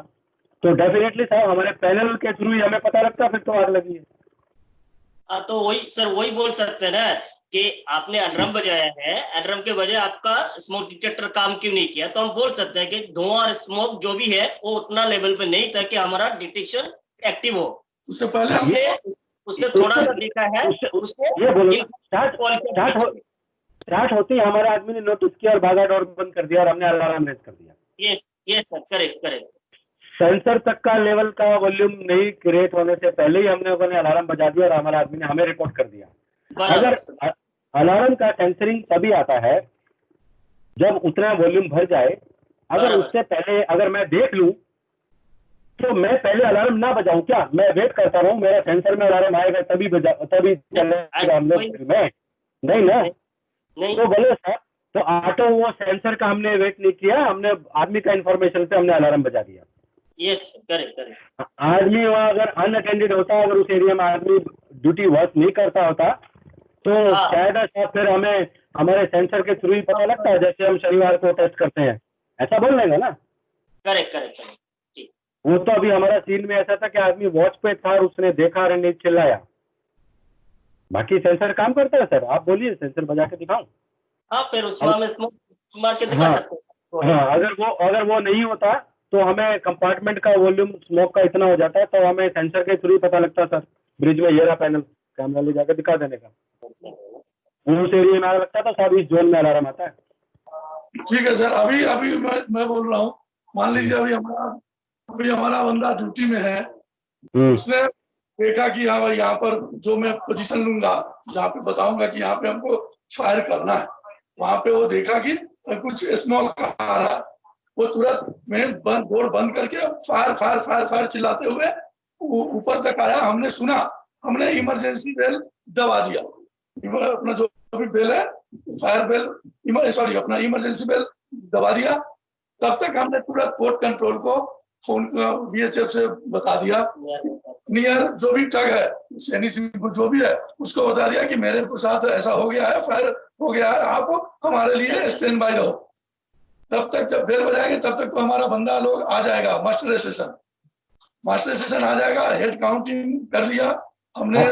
Speaker 2: तो डेफिनेटली साहब हमारे पैनल के थ्रू ही हमें पता लगता, फिर तो आग लगी है।
Speaker 6: तो वही सर, वही बोल सकते हैं ना कि आपने अलार्म बजाया है, अलार्म के बजाय आपका स्मोक डिटेक्टर काम क्यों नहीं किया, तो हम बोल सकते हैं कि धुआं और स्मोक जो भी है वो उतना लेवल पे नहीं था कि हमारा डिटेक्शन एक्टिव हो।
Speaker 4: उससे पहले
Speaker 6: उसने थोड़ा सा देखा है,
Speaker 2: उसने स्टार्ट होते ही हमारे आदमी ने नोटिस किया और भागा, डोर बंद कर दिया और हमने अलार्म रेज कर दिया।
Speaker 6: Yes sir, correct.
Speaker 2: सेंसर तक का लेवल का वॉल्यूम नहीं क्रिएट होने से पहले ही हमने अलार्म बजा दिया और हमारे आदमी ने हमें रिपोर्ट कर दिया। अगर अलार्म का सेंसरिंग तभी आता है जब उतना वॉल्यूम भर जाए, अगर उससे पहले अगर मैं देख लूं तो मैं पहले अलार्म ना बजाऊं क्या, मैं वेट करता रहूं मेरा सेंसर में अलार्म आएगा तभी चलेगा हम लोग में, नहीं ना, तो बोले सर, तो ऑटो वो सेंसर का हमने वेट नहीं किया, हमने आदमी का इंफॉर्मेशन से हमने अलार्म बजा दिया।
Speaker 6: Yes correct correct.
Speaker 2: आदमी वहाँ अगर अनअटेंडेड होता, अगर उस एरिया में आदमी ड्यूटी वर्क नहीं करता होता, तो
Speaker 6: हाँ।
Speaker 2: शायद फिर हमें हमारे सेंसर के थ्रू ही पता लगता है, जैसे हम शनिवार को टेस्ट करते हैं, ऐसा बोल लेंगे ना।
Speaker 6: Correct correct correct.
Speaker 2: वो तो अभी हमारा सीन में ऐसा था कि आदमी वॉच पे था और उसने देखा और नहीं चिल्लाया। बाकी सेंसर काम करता है सर, आप बोलिए, सेंसर बजा के दिखाऊं?
Speaker 6: हाँ फिर उसमें हम स्मोक मार के दिखा
Speaker 2: हाँ।
Speaker 6: सकते हैं।
Speaker 2: हाँ, अगर वो नहीं होता तो हमें कंपार्टमेंट का वॉल्यूम स्मोक का इतना हो जाता है, तो हमें सेंसर के थ्रू ही पता लगता सर, ब्रिज में ये रहा पैनल, कैमरा ले जाकर दिखा देने का। वो उस एरिया में आग लगता था, सब इस जोन में अलार्म आता है।
Speaker 4: ठीक है सर। अभी अभी मैं बोल रहा हूँ, मान लीजिए अभी हमारा बंदा ड्यूटी में है, उसने देखा कि यहाँ पर जो मैं पोजीशन लूंगा, जहाँ पे बताऊंगा कि यहाँ पे हमको फायर करना है, वहां पे वो देखा कि कुछ स्मॉल का आ रहा है, वो तुरंत में बोर्ड बंद करके फायर फायर फायर फायर चिल्लाते हुए ऊपर तक आया। हमने सुना, हमने इमरजेंसी बेल दबा दिया, अपना जो भी बेल है, फायर बेल, सॉरी अपना इमरजेंसी बेल दबा दिया। तब तक हमने तुरंत पोर्ट कंट्रोल को फोन बीएचएफ से बता दिया, नियर जो भी टग है, जो भी है, उसको बता दिया कि मेरे साथ ऐसा हो गया है, फायर हो गया है, आप हमारे लिए स्टैंड बाय रहो। तब तक जब बेल बजाएंगे तब तक तो हमारा बंदा लोग आ जाएगा, मास्टर स्टेशन आ जाएगा। हेड काउंटिंग कर लिया हमने।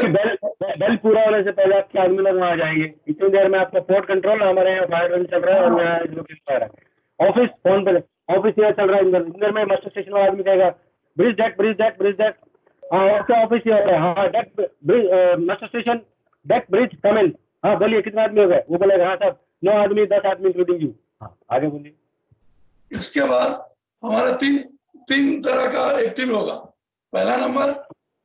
Speaker 2: बेल पूरा होने से पहले आपके आदमी लोग वहाँ आ जाएंगे। इतनी देर में आपका पोर्ट कंट्रोल, हमारे यहाँ फायर ड्रिल चल रहा है और यहाँ लोकेशन आ रहा है, ऑफिस फोन पे, ऑफिस यहाँ चल रहा है। इंदर में मास्टर स्टेशन वाला आदमी कहेगा ब्रिज डेक। हाँ ओके, ऑफिस ये हो रहा है, हाँ deck bridge, master station deck bridge come in. हाँ बोलिए कितने आदमी हो गए? वो बोलेगा हाँ साहब 9 आदमी, 10 आदमी इंक्लूडिंग यू। हाँ आगे बोलिए।
Speaker 4: इसके बाद हमारा तीन तरह का एक्टिव होगा। पहला नंबर,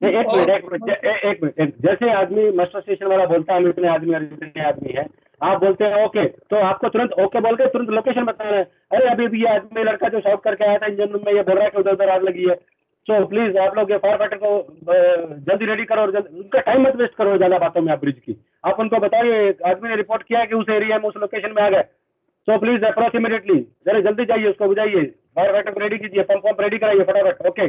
Speaker 2: एक मिनट, जैसे आदमी मास्टर स्टेशन वाला बोलता है इतने आदमी और इतने आदमी है, आप बोलते हैं ओके, तो आपको तुरंत ओके बोल के तुरंत लोकेशन बताना है। अरे अभी भी ये आदमी लड़का जो शॉट करके आया था इंजन रूम में, ये बोल रहा है कि उधर आग लगी है, तो प्लीज आप लोग ये फायर फाइटर को जल्दी रेडी करो और उनका टाइम मत वेस्ट करो ज्यादा बातों में। आप ब्रिज की आप उनको बताइए, आदमी ने रिपोर्ट किया है कि उस एरिया में उस लोकेशन में आ गए, तो प्लीज अप्रोच इमीडिएटली, जरा जल्दी जाइए, उसको बुझाइए, फायर फाइटर को रेडी कीजिए, पंप रेडी कराइए फटाफट। ओके,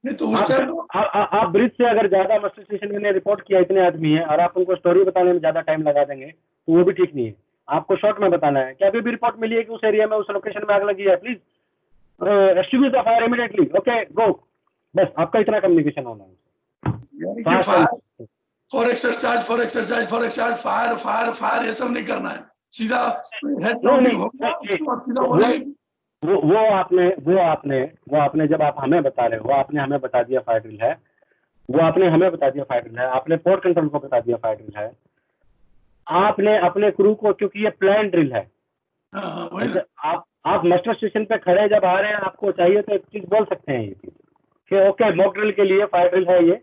Speaker 4: नहीं तो उस टाइम
Speaker 2: आप ब्रिज से अगर ज्यादा मास्टर स्टेशन में रिपोर्ट किया इतने आदमी है और आप उनको स्टोरी बताने में ज्यादा टाइम लगा देंगे तो वो भी ठीक नहीं है। आपको शॉर्ट में बताना है कि अभी भी रिपोर्ट मिली है कि उस एरिया में उस लोकेशन में आग लगी है, please extinguish the fire immediately. Okay go, बस आपका इतना कम्युनिकेशन होना है।
Speaker 4: फॉर एक्सरसाइज फायर ये सब नहीं करना है, सीधा हेड काउंटिंग होगा, उसके बाद सीधा बोलेंगे।
Speaker 2: वो आपने जब आप हमें बता रहे हो, आपने हमें बता दिया फायर ड्रिल है, वो आपने हमें बता दिया फायर ड्रिल है, आपने पोर्ट कंट्रोल को बता दिया फायर ड्रिल है, आपने अपने क्रू को, क्योंकि ये प्लान ड्रिल है, आप मास्टर स्टेशन पे खड़े जब आ रहे हैं, आपको चाहिए तो एक चीज बोल सकते हैं ये चीज कि ओके मॉक ड्रिल के लिए फायर ड्रिल है ये,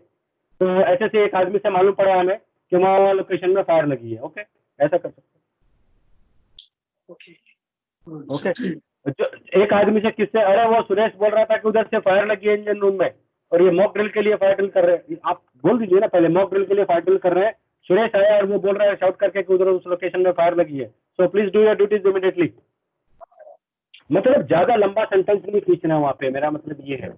Speaker 2: तो ऐसे से एक आदमी से मालूम पड़ा हमें कि वहाँ लोकेशन में फायर लगी है। ओके, ऐसा कर सकते हैं। ओके, एक आदमी से किससे, अरे वो सुरेश बोल रहा था कि उधर से फायर लगी है इंजन रूम में और ये मॉक ड्रिल के लिए फायर ड्रिल कर रहे हैं। आप बोल दीजिए ना पहले, मॉक ड्रिल के लिए फायर ड्रिल कर रहे हैं, सुरेश आया और वो बोल रहा है शाउट करके कि उधर उस लोकेशन में फायर लगी है, so please do your duties immediately. मतलब ज्यादा लंबा सेंटेंस नहीं खींचना वहाँ पे, मेरा मतलब ये है।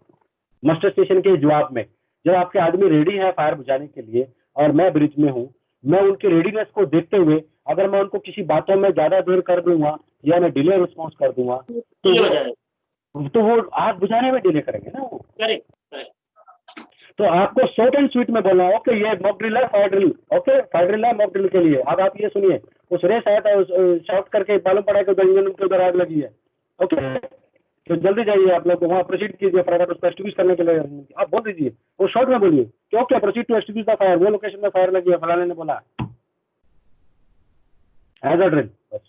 Speaker 2: मास्टर स्टेशन के जवाब में जब आपके आदमी रेडी है फायर बुझाने के लिए और मैं ब्रिज में हूँ, मैं उनकी रेडीनेस को देखते हुए अगर मैं उनको किसी बातों में ज्यादा देर कर दूंगा या मैं डिले रिस्पॉन्स कर दूंगा तो वो आग बुझाने में डिले करेंगे ना वो। तो आपको शॉर्ट एंड स्वीट में बोलना, ओके ये मॉक ड्रिल है fire drill, okay fire drill है मॉक ड्रिल के लिए। अब आप ये सुनिए, वो सुरेश आया था, शॉट करके मालूम पड़ा कि उधर इंजन रूम के उधर आग लगी है। ओके, तो जल्दी जाइए आप लोग वहाँ प्रोसीड कीजिए फटाफट उसको एक्सटिंग्विश करने के लिए। आप बोल दीजिए, वो शॉर्ट में बोलिए कि okay proceed to extinguish the fire, वो लोकेशन में फायर लगी है, फलाने ने बोला, एज अ ड्रिल। बस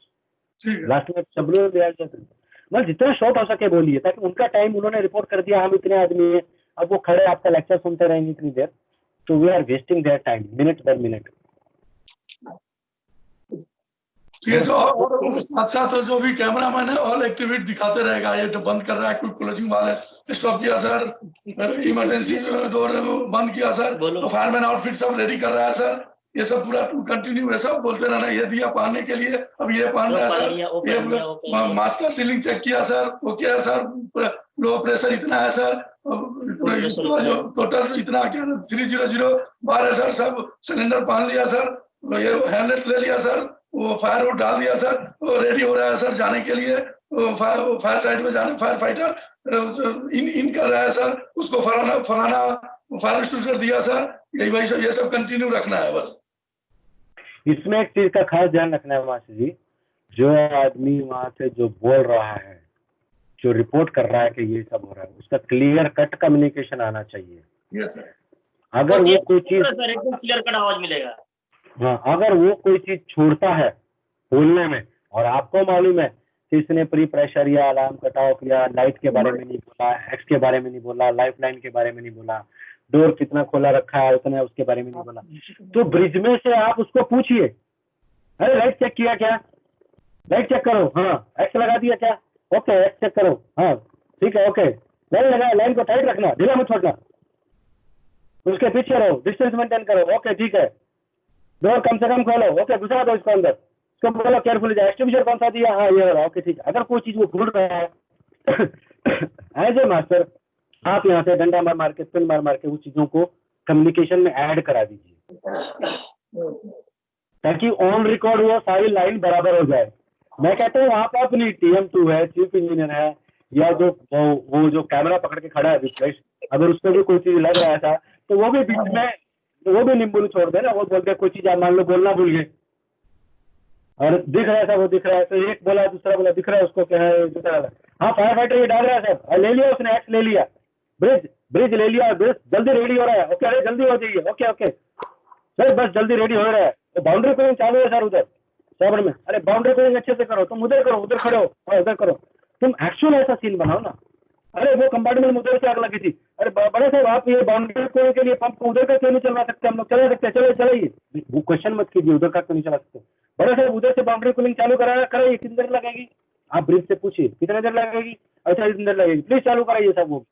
Speaker 2: लास्ट में सब लोग मतलब जितना शॉर्ट हो सके बोलिए, ताकि उनका टाइम उन्होंने रिपोर्ट कर दिया, हम इतने आदमी हैं, अब वो खड़े आपका लेक्चर सुनते रहेंगे इतनी देर, तो we are wasting their time minute by minute.
Speaker 4: ठीक है, और साथ साथ जो भी कैमरा मैन है ऑल एक्टिविटी दिखाते रहेगा, ये बंद कर रहा है, क्विक क्लोजिंग वाले स्टॉप किया सर, इमरजेंसी डोर बंद किया सर, तो फायरमैन आउटफिट सब रेडी कर रहा है सर, ये सब पूरा कंटिन्यू ऐसा बोलते रहना, ये दिया पालने के लिए, अब ये पालना है सर, ये मास्क का सीलिंग चेक किया सर, वो क्या सर, लो प्रेशर इतना है सर, टोटल इतना क्या 300 बार है सर, सब सिलेंडर पाल लिया सर, ये हेमलेट ले लिया सर, वो फायर वोट डाल दिया सर, वो रेडी हो रहा है सर जाने के लिए, फायर साइड में जाने, फायर फाइटर इन कर रहा है सर, उसको फलाना फायर एक्सटिंग्विशर दिया सर, यही वही सब, ये सब कंटिन्यू रखना है बस।
Speaker 2: इसमें एक चीज का खास ध्यान रखना है मास्टर जी, जो आदमी वहां से जो बोल रहा है, जो रिपोर्ट कर रहा है कि ये सब हो रहा है, उसका क्लियर कट कम्युनिकेशन आना चाहिए।
Speaker 4: Yes sir.
Speaker 2: अगर वो कोई चीज
Speaker 6: एकदम क्लियर कट आवाज मिलेगा।
Speaker 2: हाँ, अगर वो कोई चीज छोड़ता है बोलने में और आपको मालूम है कि इसने प्री प्रेशर या अलार्म कट ऑफ या लाइट के बारे में नहीं बोला, एक्स के बारे में नहीं बोला, लाइफ लाइन के बारे में नहीं बोला, डोर कितना खोला रखा है उतने उसके बारे में नहीं बोला, तो ब्रिज में से आप उसको पूछिए, अरे लाइट चेक किया क्या, लाइट चेक करो, हाँ एक्स लगा दिया क्या, ओके एक्स चेक करो, हाँ ठीक है ओके, लाइन लगा, लाइन को टाइट रखना, ढीला मत छोड़ना, उसके पीछे रहो, डिस्टेंस मेंटेन करो, ओके ठीक है, डोर कम से कम खोलो, ओके घुसा दो इसको अंदर, इसको बोलो केयरफुली जाए, एक्सटिंग्विशर कौन सा दिया, हाँ ये रहा, ओके ठीक है। अगर कोई चीज वो भूल रहा है एज ए मास्टर आप यहाँ से डंडा मार मार के, पिन मार मार के उस चीजों को कम्युनिकेशन में ऐड करा दीजिए, ताकि ऑन रिकॉर्ड वो सारी लाइन बराबर हो जाए। मैं कहता हूँ आप अपनी TM2 है, चीफ इंजीनियर है, या जो वो जो कैमरा पकड़ के खड़ा है विप्लेश, अगर उसको भी कोई चीज लग रहा था तो वो भी बीच में, वो भी नींबू छोड़ दे ना, वो बोलते कोई चीज आप मान लो बोलना भूल गए और दिख रहा था, वो दिख रहा है तो एक बोला दूसरा बोला, दिख रहा है उसको क्या है, दूसरा हाँ फायर फाइटर ये डाल रहा है सब, ले लिया उसने, एक्स ले लिया, ब्रिज ले लिया, ब्रिज जल्दी रेडी हो रहा है, ओके अरे जल्दी हो जाइए, ओके ओके सर बस जल्दी रेडी हो रहा है, तो बाउंड्री कोडिंग चालू है सर उधर साबर में, अरे बाउंड्री कोडिंग अच्छे से करो, तुम उधर करो, उधर खड़े हो, उधर करो, तुम एक्चुअल ऐसा सीन बनाओ ना, अरे वो कंपार्टमेंट में उधर से आग लगी थी, अरे बड़े साहब आप ये बाउंड्री कोडिंग के लिए पंप को उधर का क्यों नहीं चलवा सकते, हम लोग चला सकते हैं, चलो चलाइए, वो क्वेश्चन मत कीजिए उधर का क्यों नहीं चला सकते, बड़े साहब उधर से बाउंड्री कूलिंग चालू कराइए, कितनी देर लगेगी, आप ब्रिज से पूछिए कितनी देर लगेगी, अच्छा इतनी देर लगेगी, प्लीज चालू कराइए सब, वो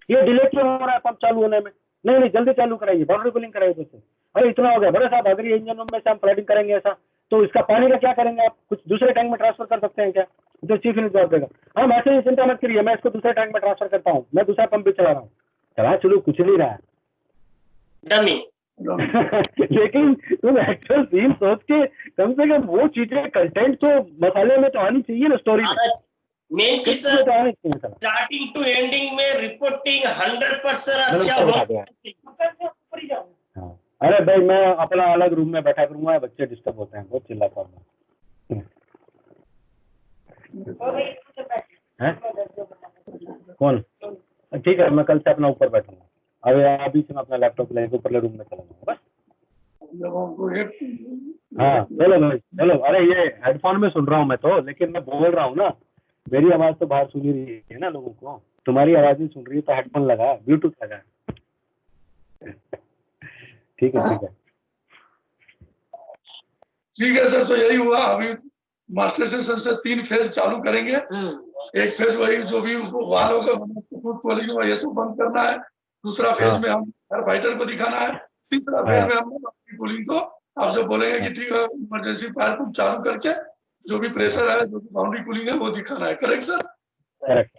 Speaker 2: ये डिले क्यों हो रहा है पंप चालू होने में, नहीं जल्दी चालू कराइए, बाउंड्री कूलिंग कराइए उधर से, अरे इतना हो गया बड़े साहब, अगर ये इंजन रूम में से हम फ्लडिंग करेंगे ऐसा तो इसका पानी का क्या करेंगे आप, कुछ दूसरे टैंक में ट्रांसफर कर सकते हैं क्या, जो चीफ इंजीनियर जवाब देगा, हाँ ऐसे ही चिंता मत करिए, मैं इसको दूसरे टैंक में ट्रांसफर करता हूँ, मैं दूसरा पंप भी चला रहा हूँ, चला चलो कुछ नहीं रहा
Speaker 6: डमी
Speaker 2: लेकिन तुम एक्चुअल सीन सोच के कम से कम वो चीजें कंटेंट तो मसाले में तो आनी चाहिए ना, स्टोरी में
Speaker 6: मेन चीज
Speaker 2: तो आनी चाहिए सर,
Speaker 6: स्टार्टिंग टू एंडिंग में रिपोर्टिंग 100% अच्छा हो।
Speaker 2: हाँ अरे भाई मैं अपना अलग रूम में बैठा करूंगा, बच्चे डिस्टर्ब होते हैं, बहुत चिल्लाता हूँ कौन, ठीक है मैं कल से अपना ऊपर बैठूंगा, अभी से मैं अपना लैपटॉप लेके ऊपर रूम में चलूंगा बस, हाँ चलो भाई चलो, अरे ये हेडफोन में सुन रहा हूँ मैं तो, लेकिन मैं बोल रहा हूँ ना, मेरी आवाज तो बाहर सुनी रही है ना लोगों को, तुम्हारी आवाज नहीं सुन रही है तो हेडफोन लगा, ब्लूटूथ लगा, ठीक है
Speaker 4: ठीक है सर, तो यही हुआ, अभी मास्टर सेशन से 3 फेज चालू करेंगे, एक फेज वही जो भी वालों का ये सब बंद करना है, दूसरा फेज में हम फायर फाइटर को दिखाना है, तीसरा फेज में हम कूलिंग को आप जो बोलेंगे कि ठीक है इमरजेंसी फायर पंप चालू करके जो भी प्रेशर है, जो भी बाउंड्री कूलिंग है वो दिखाना है, करेक्ट सर?
Speaker 2: करेक्ट।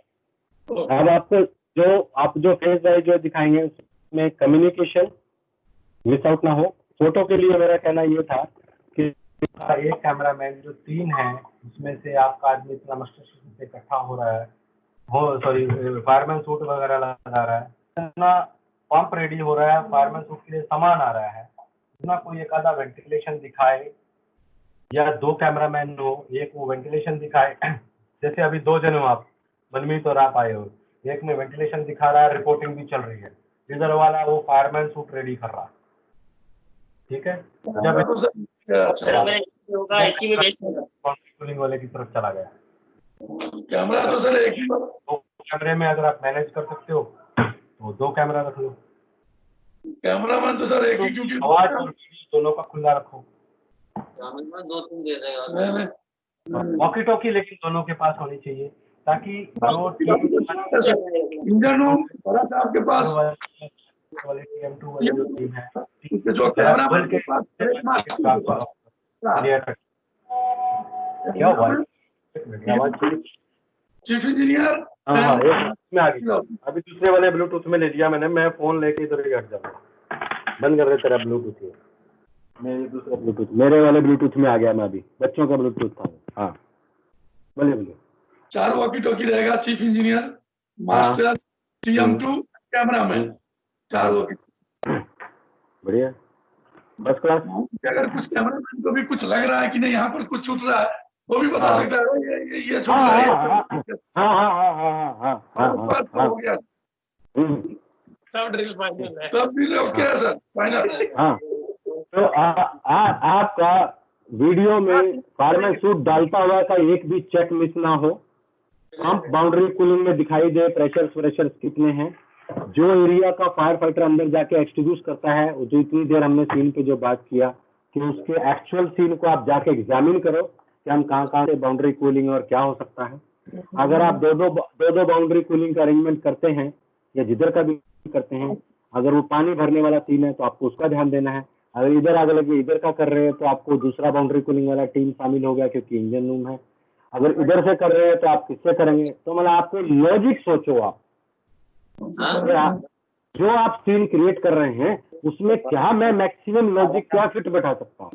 Speaker 2: अब आपको आप जो फेज वाइज जो दिखाएंगे उसमें कम्युनिकेशन मिस आउट ना हो। फोटो के लिए मेरा कहना ये था कि एक कैमरामैन जो 3 है उसमें से आपका आदमी इतना मास्टर से इकट्ठा हो रहा है, फायरमैन सूट वगैरह लगा रहा है, इतना पंप रेडी हो रहा है, फायरमैन सूट के लिए सामान आ रहा है, इतना कोई एक आधा वेंटिलेशन दिखाए या 2 कैमरामैन हो, एक वो वेंटिलेशन दिखाए, जैसे अभी 2 जन हो आप, मनमीत और आप आए हो, एक में वेंटिलेशन दिखा रहा है, रिपोर्टिंग भी चल रही है, इधर वाला वो फायरमैन सूट रेडी कर रहा है, ठीक है। जब कूलिंग वाले की तरफ चला गया
Speaker 4: कैमरा तो सर एक ही,
Speaker 2: 2 कैमरे में अगर आप मैनेज कर सकते हो तो 2 कैमरा रख लो,
Speaker 4: कैमरामैन तो सर एक ही, क्योंकि
Speaker 2: आवाज और दोनों का खुला रखो,
Speaker 5: 2-3 दे देगा
Speaker 2: वॉकी टॉकी लेकिन दोनों के पास होनी चाहिए ताकि
Speaker 4: इंजन रूम बड़ा सा आपके पास
Speaker 2: वाले TM2 वाले जो टीम है,
Speaker 4: उसके जो कैमरा मैन के पास
Speaker 2: क्या हुआ? आवाज
Speaker 4: चीफ इंजीनियर
Speaker 2: हाँ हाँ, एक में आ गई। अभी दूसरे वाले ब्लूटूथ में ले लिया मैंने, मैं फोन लेके इधर ही हट जाऊंगा। बंद कर दे तेरा ब्लूटूथ ही। मेरे दूसरा ब्लूटूथ मेरे वाले ब्लूटूथ में आ गया, मैं अभी बच्चों का ब्लूटूथ था। हाँ बोलिए बोलिए।
Speaker 4: 4 वॉकी टॉकी रहेगा, chief engineer, master, TM2, camera man, 4 walkie.
Speaker 2: बढ़िया, बस क्लास।
Speaker 4: अगर कुछ कैमरा मैन को भी कुछ लग रहा है कि नहीं यहाँ पर कुछ छूट रहा है, वो भी बता सकता है ये छूट रहा है। हाँ, हो गया,
Speaker 3: सब ड्रिल फाइनल है,
Speaker 4: सब ड्रिल ओके है सर, फाइनल।
Speaker 2: हाँ, तो आपका वीडियो में फार्मर सूट डालता हुआ का एक भी चेक मिस ना हो, पंप बाउंड्री कूलिंग में दिखाई दे प्रेशर कितने हैं, जो एरिया का फायर फाइटर अंदर जाके एक्सटिंग्विश करता है, जो इतनी देर हमने सीन पे जो बात किया कि उसके एक्चुअल सीन को आप जाके एग्जामिन करो कि हम कहाँ से बाउंड्री कूलिंग और क्या हो सकता है। अगर आप दो बाउंड्री कूलिंग का अरेंजमेंट करते हैं या जिधर का भी करते हैं, अगर वो पानी भरने वाला सीन है तो आपको उसका ध्यान देना है। अगर इधर आग लगी इधर का कर रहे हैं तो आपको दूसरा बाउंड्री कूलिंग वाला टीम शामिल हो गया क्योंकि इंजन रूम है। अगर इधर से कर रहे हैं तो आप किससे करेंगे? तो मतलब आपको लॉजिक सोचो, आप जो आप सीन क्रिएट कर रहे हैं उसमें क्या मैं मैक्सिमम लॉजिक क्या फिट बैठा सकता हूँ।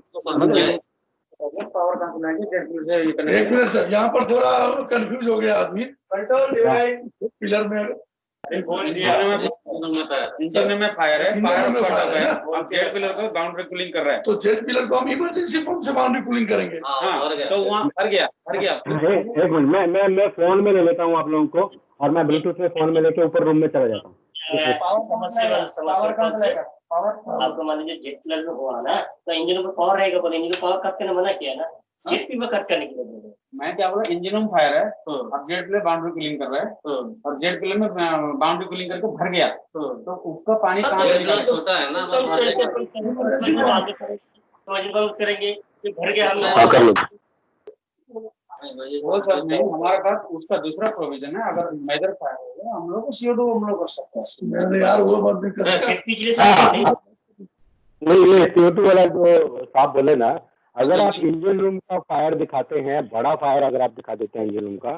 Speaker 4: एक मिनट सर, यहाँ पर थोड़ा कंफ्यूज हो गया आदमी। पिलर में
Speaker 7: इंजन में फायर है, अब जेट पिलर को बाउंड्री कूलिंग कर रहा है,
Speaker 4: तो जेट पिलर को हम इमरजेंसी पंप से बाउंड्री कूलिंग करेंगे।
Speaker 7: तो वहाँ भर गया।
Speaker 2: एक मिनट, मैं फोन में ले लेता हूँ आप लोगों को, और मैं ब्लूटूथ में फोन में लेके ऊपर रूम में चला जाता हूँ।
Speaker 6: आपको मान लीजिए जेट पिलर में हुआ ना, तो इंजन में पावर रहेगा, पर इंजन पावर कट करने मना किया ना, जेट पी में कट करने के लिए।
Speaker 7: मैं क्या बोला, इंजन में फायर है, अब जेट पिलर बाउंड्री कूलिंग कर रहा है, और जेट पिलर में बाउंड्री कूलिंग करके भर गया, तो उसका पानी कहाँ से निकलेगा?
Speaker 5: छोटा है ना,
Speaker 6: करेंगे भर गया
Speaker 7: वो सब नहीं, हमारे पास उसका दूसरा प्रोविजन है। अगर मेजर फायर होगा हम लोग को CO2 हम लोग कर सकते हैं।
Speaker 4: यार वो बात नहीं कर
Speaker 2: नहीं, ये CO2 वाला जो साहब बोले ना, अगर आप इंजन रूम का फायर दिखाते हैं, बड़ा फायर अगर आप दिखा देते हैं इंजन रूम का,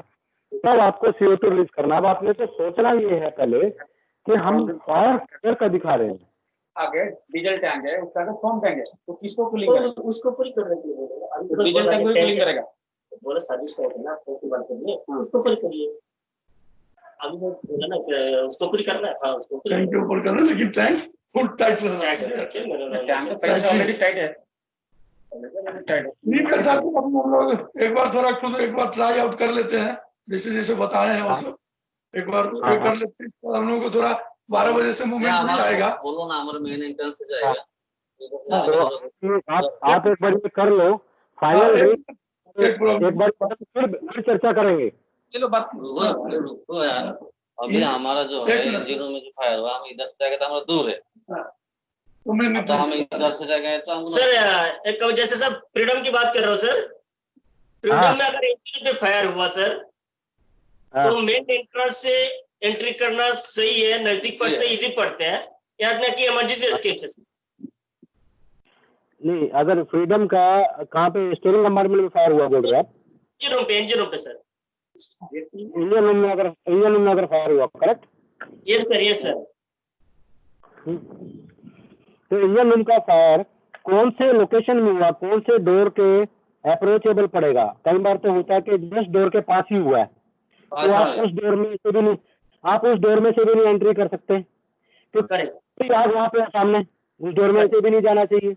Speaker 2: तब आपको CO2 रिलीज करना। अब आपने तो सोचना ये है पहले कि हम फायर का दिखा रहे हैं।
Speaker 7: आगे डीजल टैंक है, उसका फॉर्म टैंक है, तो किसको कूलिंग करेगा?
Speaker 6: उसको पूरी करने के लिए
Speaker 7: डीजल टैंक को कूलिंग करेगा।
Speaker 6: बोला सर्विस का है ना, आपको बात करिए, उसको पूरी करिए। अभी मैं बोला ना कि उसको पूरी करना है। हाँ, उसको
Speaker 4: टैंक के ऊपर करना, लेकिन टैंक फुल टाइट रहना है।
Speaker 7: टैंक तो पहले ऑलरेडी टाइट है।
Speaker 4: नहीं कर सकते, हम लोग एक बार थोड़ा खुद एक बार ट्राई आउट कर लेते हैं, जैसे जैसे बताए हैं वो सब एक बार कर लेते हैं। हम लोग को थोड़ा 12 बजे से मूवमेंट मिल जाएगा।
Speaker 5: बोलो ना, हमारे मेन एंट्रेंस से जाएगा।
Speaker 2: आप एक बार कर लो फाइनल, एक बार फिर चर्चा करेंगे।
Speaker 5: चलो बात रुको यार, अभी हमारा जो है इंजन रूम में जो फायर हुआ, हम इधर से जाएगा तो हमारा दूर है, तो हम इधर से जाएगा तो हम
Speaker 6: सर एक जैसे सब फ्रीडम की बात कर रहे हो सर, फ्रीडम में अगर इंजन पे फायर हुआ सर, तो मेन एंट्रेंस से एंट्री करना सही है, नजदीक पड़ते हैं, इजी पड़ते हैं, या ना कि इमरजेंसी एस्केप से?
Speaker 2: नहीं, अगर फ्रीडम का कहाँ पे स्टीयरिंग कंपार्टमेंट में फायर हुआ बोल रहे हैं?
Speaker 6: इंजन रूम पे सर।
Speaker 2: इंजन रूम में अगर फायर हुआ, correct?
Speaker 6: Yes sir, yes sir.
Speaker 2: तो इंजन रूम का फायर कौन से लोकेशन में हुआ, कौन से डोर के अप्रोचेबल पड़ेगा? कई बार तो होता है कि जस्ट डोर के पास ही हुआ है, तो आप उस डोर में से भी नहीं एंट्री कर सकते, तो आग वहाँ पे सामने, उस डोर में से भी नहीं जाना चाहिए।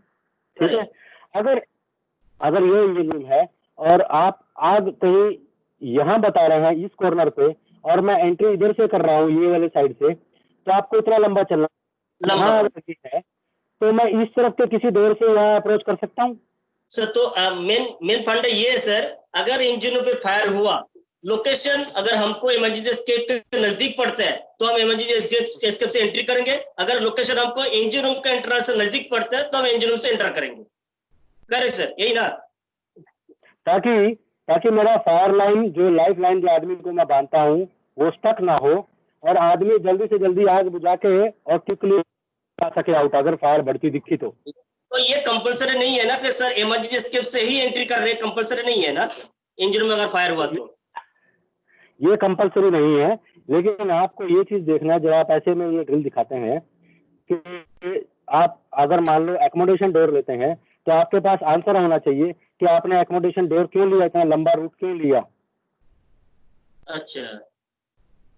Speaker 2: ठीक है, अगर ये इंजन रूम है और आप आग कहीं यहाँ बता रहे हैं इस कॉर्नर पे, और मैं एंट्री इधर से कर रहा हूँ ये वाले साइड से, तो आपको इतना लंबा चलना है, तो मैं इस तरफ के किसी डोर से यहाँ अप्रोच कर सकता हूँ
Speaker 6: सर। तो मेन फंडा ये है सर, अगर इंजन पे फायर हुआ, लोकेशन अगर हमको इमरजेंसी एस्केप के नजदीक पड़ता है तो हम इमरजेंसी एस्केप से एंट्री करेंगे, अगर लोकेशन हमको इंजन रूम का एंट्रेंस से नजदीक पड़ता है तो हम इंजन रूम से एंटर करेंगे। करेक्ट सर, यही ना?
Speaker 2: ताकि मेरा फायर लाइन, जो लाइफ लाइन जो आदमी को मैं बांधता हूँ, वो स्टक ना हो और आदमी जल्दी से जल्दी आग बुझा के और क्विकली आ सके आउट, अगर फायर बढ़ती दिखी तो
Speaker 6: ये कंपलसरी नहीं है ना कि सर इमरजेंसी एस्केप से ही एंट्री कर रहे हैं, कंपलसरी नहीं है ना इंजन में अगर फायर हुआ तो?
Speaker 2: ये कंपलसरी नहीं है, लेकिन आपको ये चीज देखना है, जब आप ऐसे में ये ड्रिल दिखाते हैं कि आप अगर मान लो एकोमोडेशन डोर लेते हैं तो आपके पास आंसर होना चाहिए कि आपने एकोमोडेशन डोर क्यों लिया, इतना लंबा रूट क्यों लिया।
Speaker 6: अच्छा,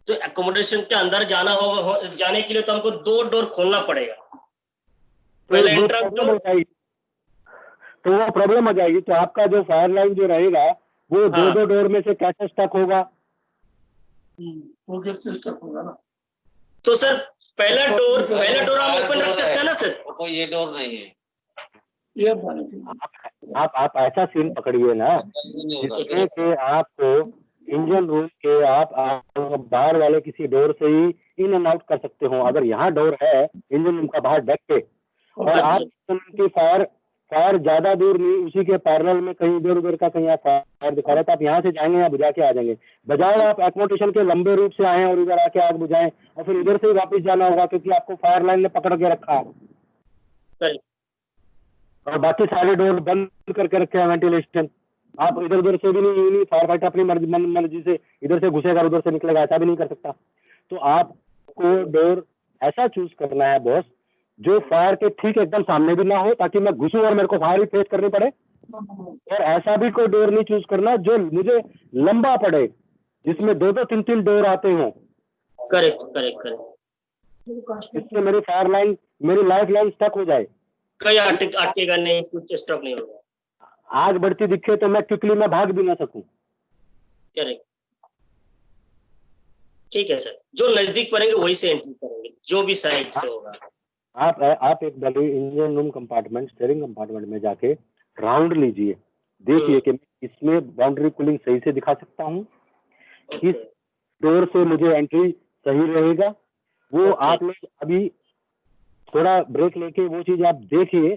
Speaker 6: तो एकोमोडेशन के अंदर जाना होगा, जाने के लिए तो हमको 2 डोर खोलना पड़ेगा, पहले एंट्रेंस डोर,
Speaker 2: तो वो प्रॉब्लम हो जाएगी। तो आपका जो फायर लाइन जो रहेगा वो 2 डोर में से कैसे स्टक होगा?
Speaker 4: वो कैसे स्टक होगा ना।
Speaker 6: तो सर पहला डोर हम ओपन रख सकते हैं ना सर?
Speaker 5: कोई ये डोर नहीं है,
Speaker 4: ये
Speaker 2: आप ऐसा सीन पकड़िए ना जिसमें कि आपको इंजन रूम के आप बाहर वाले किसी डोर से ही इन एंड आउट कर सकते हो। अगर यहाँ डोर है इंजन रूम का बाहर डेक पे, और आप की फायर ज्यादा दूर नहीं, उसी के पैरेलल में कहीं इधर उधर का कहीं आप फायर दिखा रहे, तो आप यहाँ से जाएंगे या बुझा के आ जाएंगे, बजाय आप एकोमोडेशन के लंबे रूट से आए और इधर आके आग बुझाएं और फिर इधर से ही वापस जाना होगा, क्योंकि आपको फायर लाइन ने पकड़ के रखा है और बाकी सारे डोर बंद करके रखे हैं, वेंटिलेशन। आप इधर उधर से भी नहीं, फायर फाइटर अपनी मर्जी से इधर से घुसेगा उधर से निकलेगा, ऐसा भी नहीं कर सकता। तो आपको डोर ऐसा चूज करना है बॉस जो फायर के ठीक एकदम सामने भी ना हो, ताकि मैं घुसूं और मेरे को फायर ही फेस करनी पड़े, और ऐसा भी कोई डोर नहीं चूज करना जो मुझे लंबा पड़े, जिसमें 2-2, 3-3 डोर आते हो।
Speaker 6: Correct correct correct.
Speaker 2: इससे मेरी फायर लाइन, मेरी लाइफ लाइन स्टक हो जाए,
Speaker 6: कहीं अटकेगा नहीं, कुछ स्टॉप नहीं होगा,
Speaker 2: आग बढ़ती दिखे तो मैं क्विकली में भाग भी ना सकूं।
Speaker 6: करेक्ट, ठीक है सर, जो नजदीक पड़ेंगे वही से एंट्री करेंगे, जो भी साइड से होगा।
Speaker 2: आप एक बार engine room compartment, steering compartment में जाके राउंड लीजिए, देखिए कि इसमें बाउंड्री कूलिंग सही से दिखा सकता हूँ, किस डोर से मुझे एंट्री सही रहेगा। वो आप लोग अभी थोड़ा ब्रेक लेके वो चीज आप देखिए,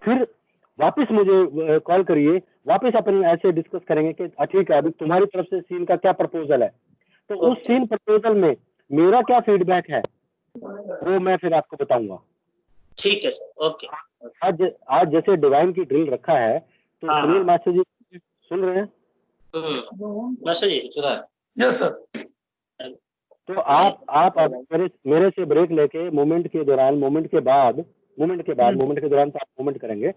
Speaker 2: फिर वापस मुझे कॉल करिए, वापस अपन ऐसे डिस्कस करेंगे कि ठीक है अभी तुम्हारी तरफ से सीन का क्या प्रपोजल है, तो उस सीन प्रपोजल में मेरा क्या फीडबैक है वो मैं फिर आपको बताऊंगा।
Speaker 6: ठीक है सर, ओके।
Speaker 2: आज जैसे डिवाइन की ड्रिल रखा है, तो सुनील मास्टर जी सुन रहे हैं?
Speaker 6: मास्टर जी
Speaker 4: यस सर।
Speaker 2: तो आप मेरे से ब्रेक लेके मूवमेंट के दौरान, मूवमेंट के दौरान तो आप मूवमेंट करेंगे,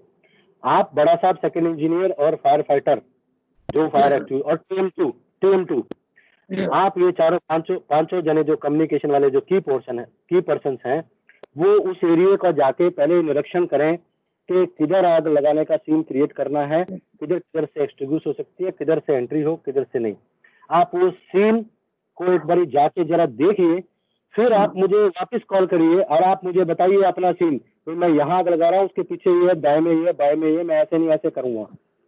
Speaker 2: आप बड़ा साहब सेकंड इंजीनियर और फायर फाइटर जो फायर एक्टिव और TM2 आप ये चारों पांचों जने जो कम्युनिकेशन वाले जो की पर्सन्स हैं, वो उस एरिया को जाके पहले निरीक्षण करें कि किधर आग लगाने का सीन क्रिएट करना है, किधर से एक्सटिंग्विश हो सकती है, किधर से एंट्री हो, किधर से नहीं। आप वो सीन को एक बारी जाके जरा देखिए, फिर आप मुझे वापस कॉल करिए और आप मुझे बताइए अपना सीन, तो मैं यहाँ आग लगा रहा हूँ, उसके पीछे ये, दाएं में ये, बाएं में ये, मैं ऐसे नहीं ऐसे करूंगा,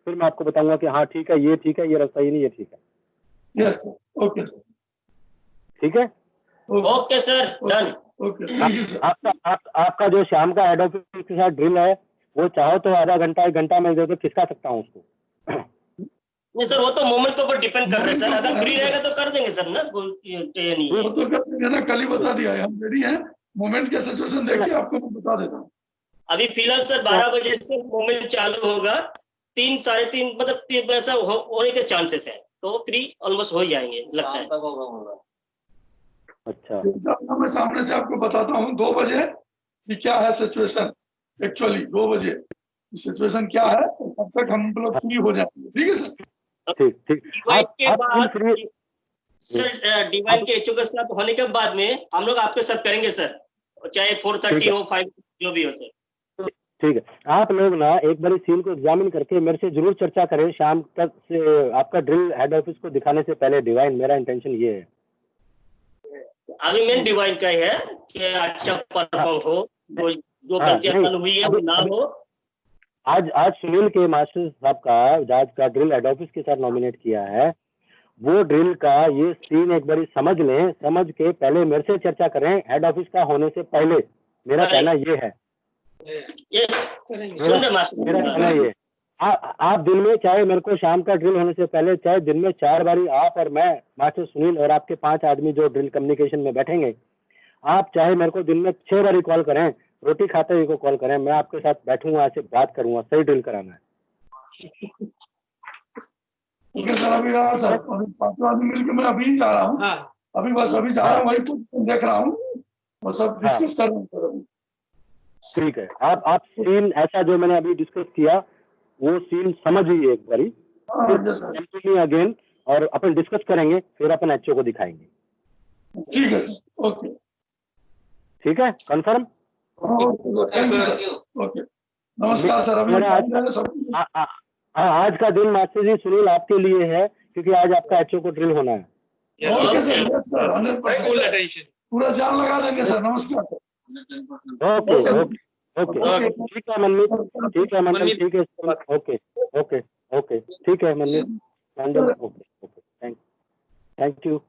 Speaker 2: फिर मैं आपको बताऊंगा कि हाँ ठीक है, ये रास्ता ही नहीं, ये ठीक है।
Speaker 4: यस सर, ओके सर,
Speaker 2: ठीक है,
Speaker 6: ओके सर, डन।
Speaker 4: ओके।
Speaker 2: आपका जो शाम का हेड ऑफिस के साथ ड्रिल है, वो चाहो तो आधा घंटा 1 घंटा मैं इधर खिसका सकता हूँ उसको।
Speaker 6: नहीं सर, वो तो मोमेंट के ऊपर डिपेंड कर रहे हैं सर, अगर फ्री रहेगा तो कर देंगे सर ना, ये नहीं है।
Speaker 4: वो तो कर देंगे ना, कल ही बता दिया है, हम रेडी हैं। मोमेंट का सिचुएशन देख के आपको मैं बता देता हूँ।
Speaker 6: अभी फिलहाल सर 12 बजे से मोमेंट चालू होगा, 3 साढ़े 3 मतलब 3 ऐसा होने के चांसेस है, तो फ्री ऑलमोस्ट हो जाएंगे लगता है।
Speaker 2: अच्छा,
Speaker 4: मैं सामने से आपको बताता हूँ 2 बजे कि क्या है सिचुएशन, एक्चुअली 2 बजे सिचुएशन क्या है, तब तक हम लोग फ्री हो जाएंगे। ठीक है सर,
Speaker 2: ठीक।
Speaker 6: डिवाइन के बाद सर, डिवाइन के एचओ के साथ होने के बाद में हम लोग आपके साथ करेंगे सर, चाहे 4:30 हो 5 जो भी हो सर।
Speaker 2: ठीक है, आप लोग ना एक बार सीन को एग्जामिन करके मेरे से जरूर चर्चा करें शाम तक से, आपका ड्रिल हेड ऑफिस को दिखाने से पहले डिवाइन, मेरा इंटेंशन ये है।
Speaker 6: अभी मेन डिवाइन का ही है कि अच्छा परफॉर्म हो, जो गलतियां हुई है वो ना हो।
Speaker 2: आज सुनील के मास्टर साहब का आज का ड्रिल हेड ऑफिस के साथ नॉमिनेट किया है, वो ड्रिल का ये सीन एक बार समझ लें, समझ के पहले मेरे से चर्चा करें हेड ऑफिस का होने से पहले, मेरा कहना ये है। मेरा कहना ये, आप दिन में चाहे मेरे को शाम का ड्रिल होने से पहले, चाहे दिन में 4 बारी आप और मैं, मास्टर सुनील और आपके 5 आदमी जो ड्रिल कम्युनिकेशन में बैठेंगे, आप चाहे मेरे को दिन में 6 बार कॉल करें, रोटी खाते हुए को कॉल करें, मैं आपके साथ बैठूंगा, ऐसे बात करूंगा, सही ड्रिल कराना है।
Speaker 4: ठीक है सर, अभी रहा सर, अभी 5 आदमी मिलकर मैं अभी जा रहा हूँ। अभी बस अभी जा रहा हूँ, वही कुछ देख रहा हूँ और सब डिस्कस कर रहा हूँ सर अभी।
Speaker 2: ठीक है, आप सीन ऐसा जो मैंने अभी डिस्कस किया वो सीन समझिए एक बारी, फिर अगेन और अपन डिस्कस करेंगे, फिर अपन एचओ को दिखाएंगे।
Speaker 4: ठीक है सर, ओके।
Speaker 2: ठीक है, कंफर्म?
Speaker 4: ओके, नमस्कार सर। अभी
Speaker 2: आज का दिन मास्टर जी सुनील आपके लिए है, क्योंकि आज आपका एचओ को ड्रिल होना है।
Speaker 4: ओके सर, 100% पूरा जान लगा देंगे सर। नमस्कार।
Speaker 2: ओके ओके ओके, ठीक है मनमीत, ठीक है मनमीत, ठीक है, ओके ओके ओके, ठीक है मनमीत, ओके ओके, थैंक यू।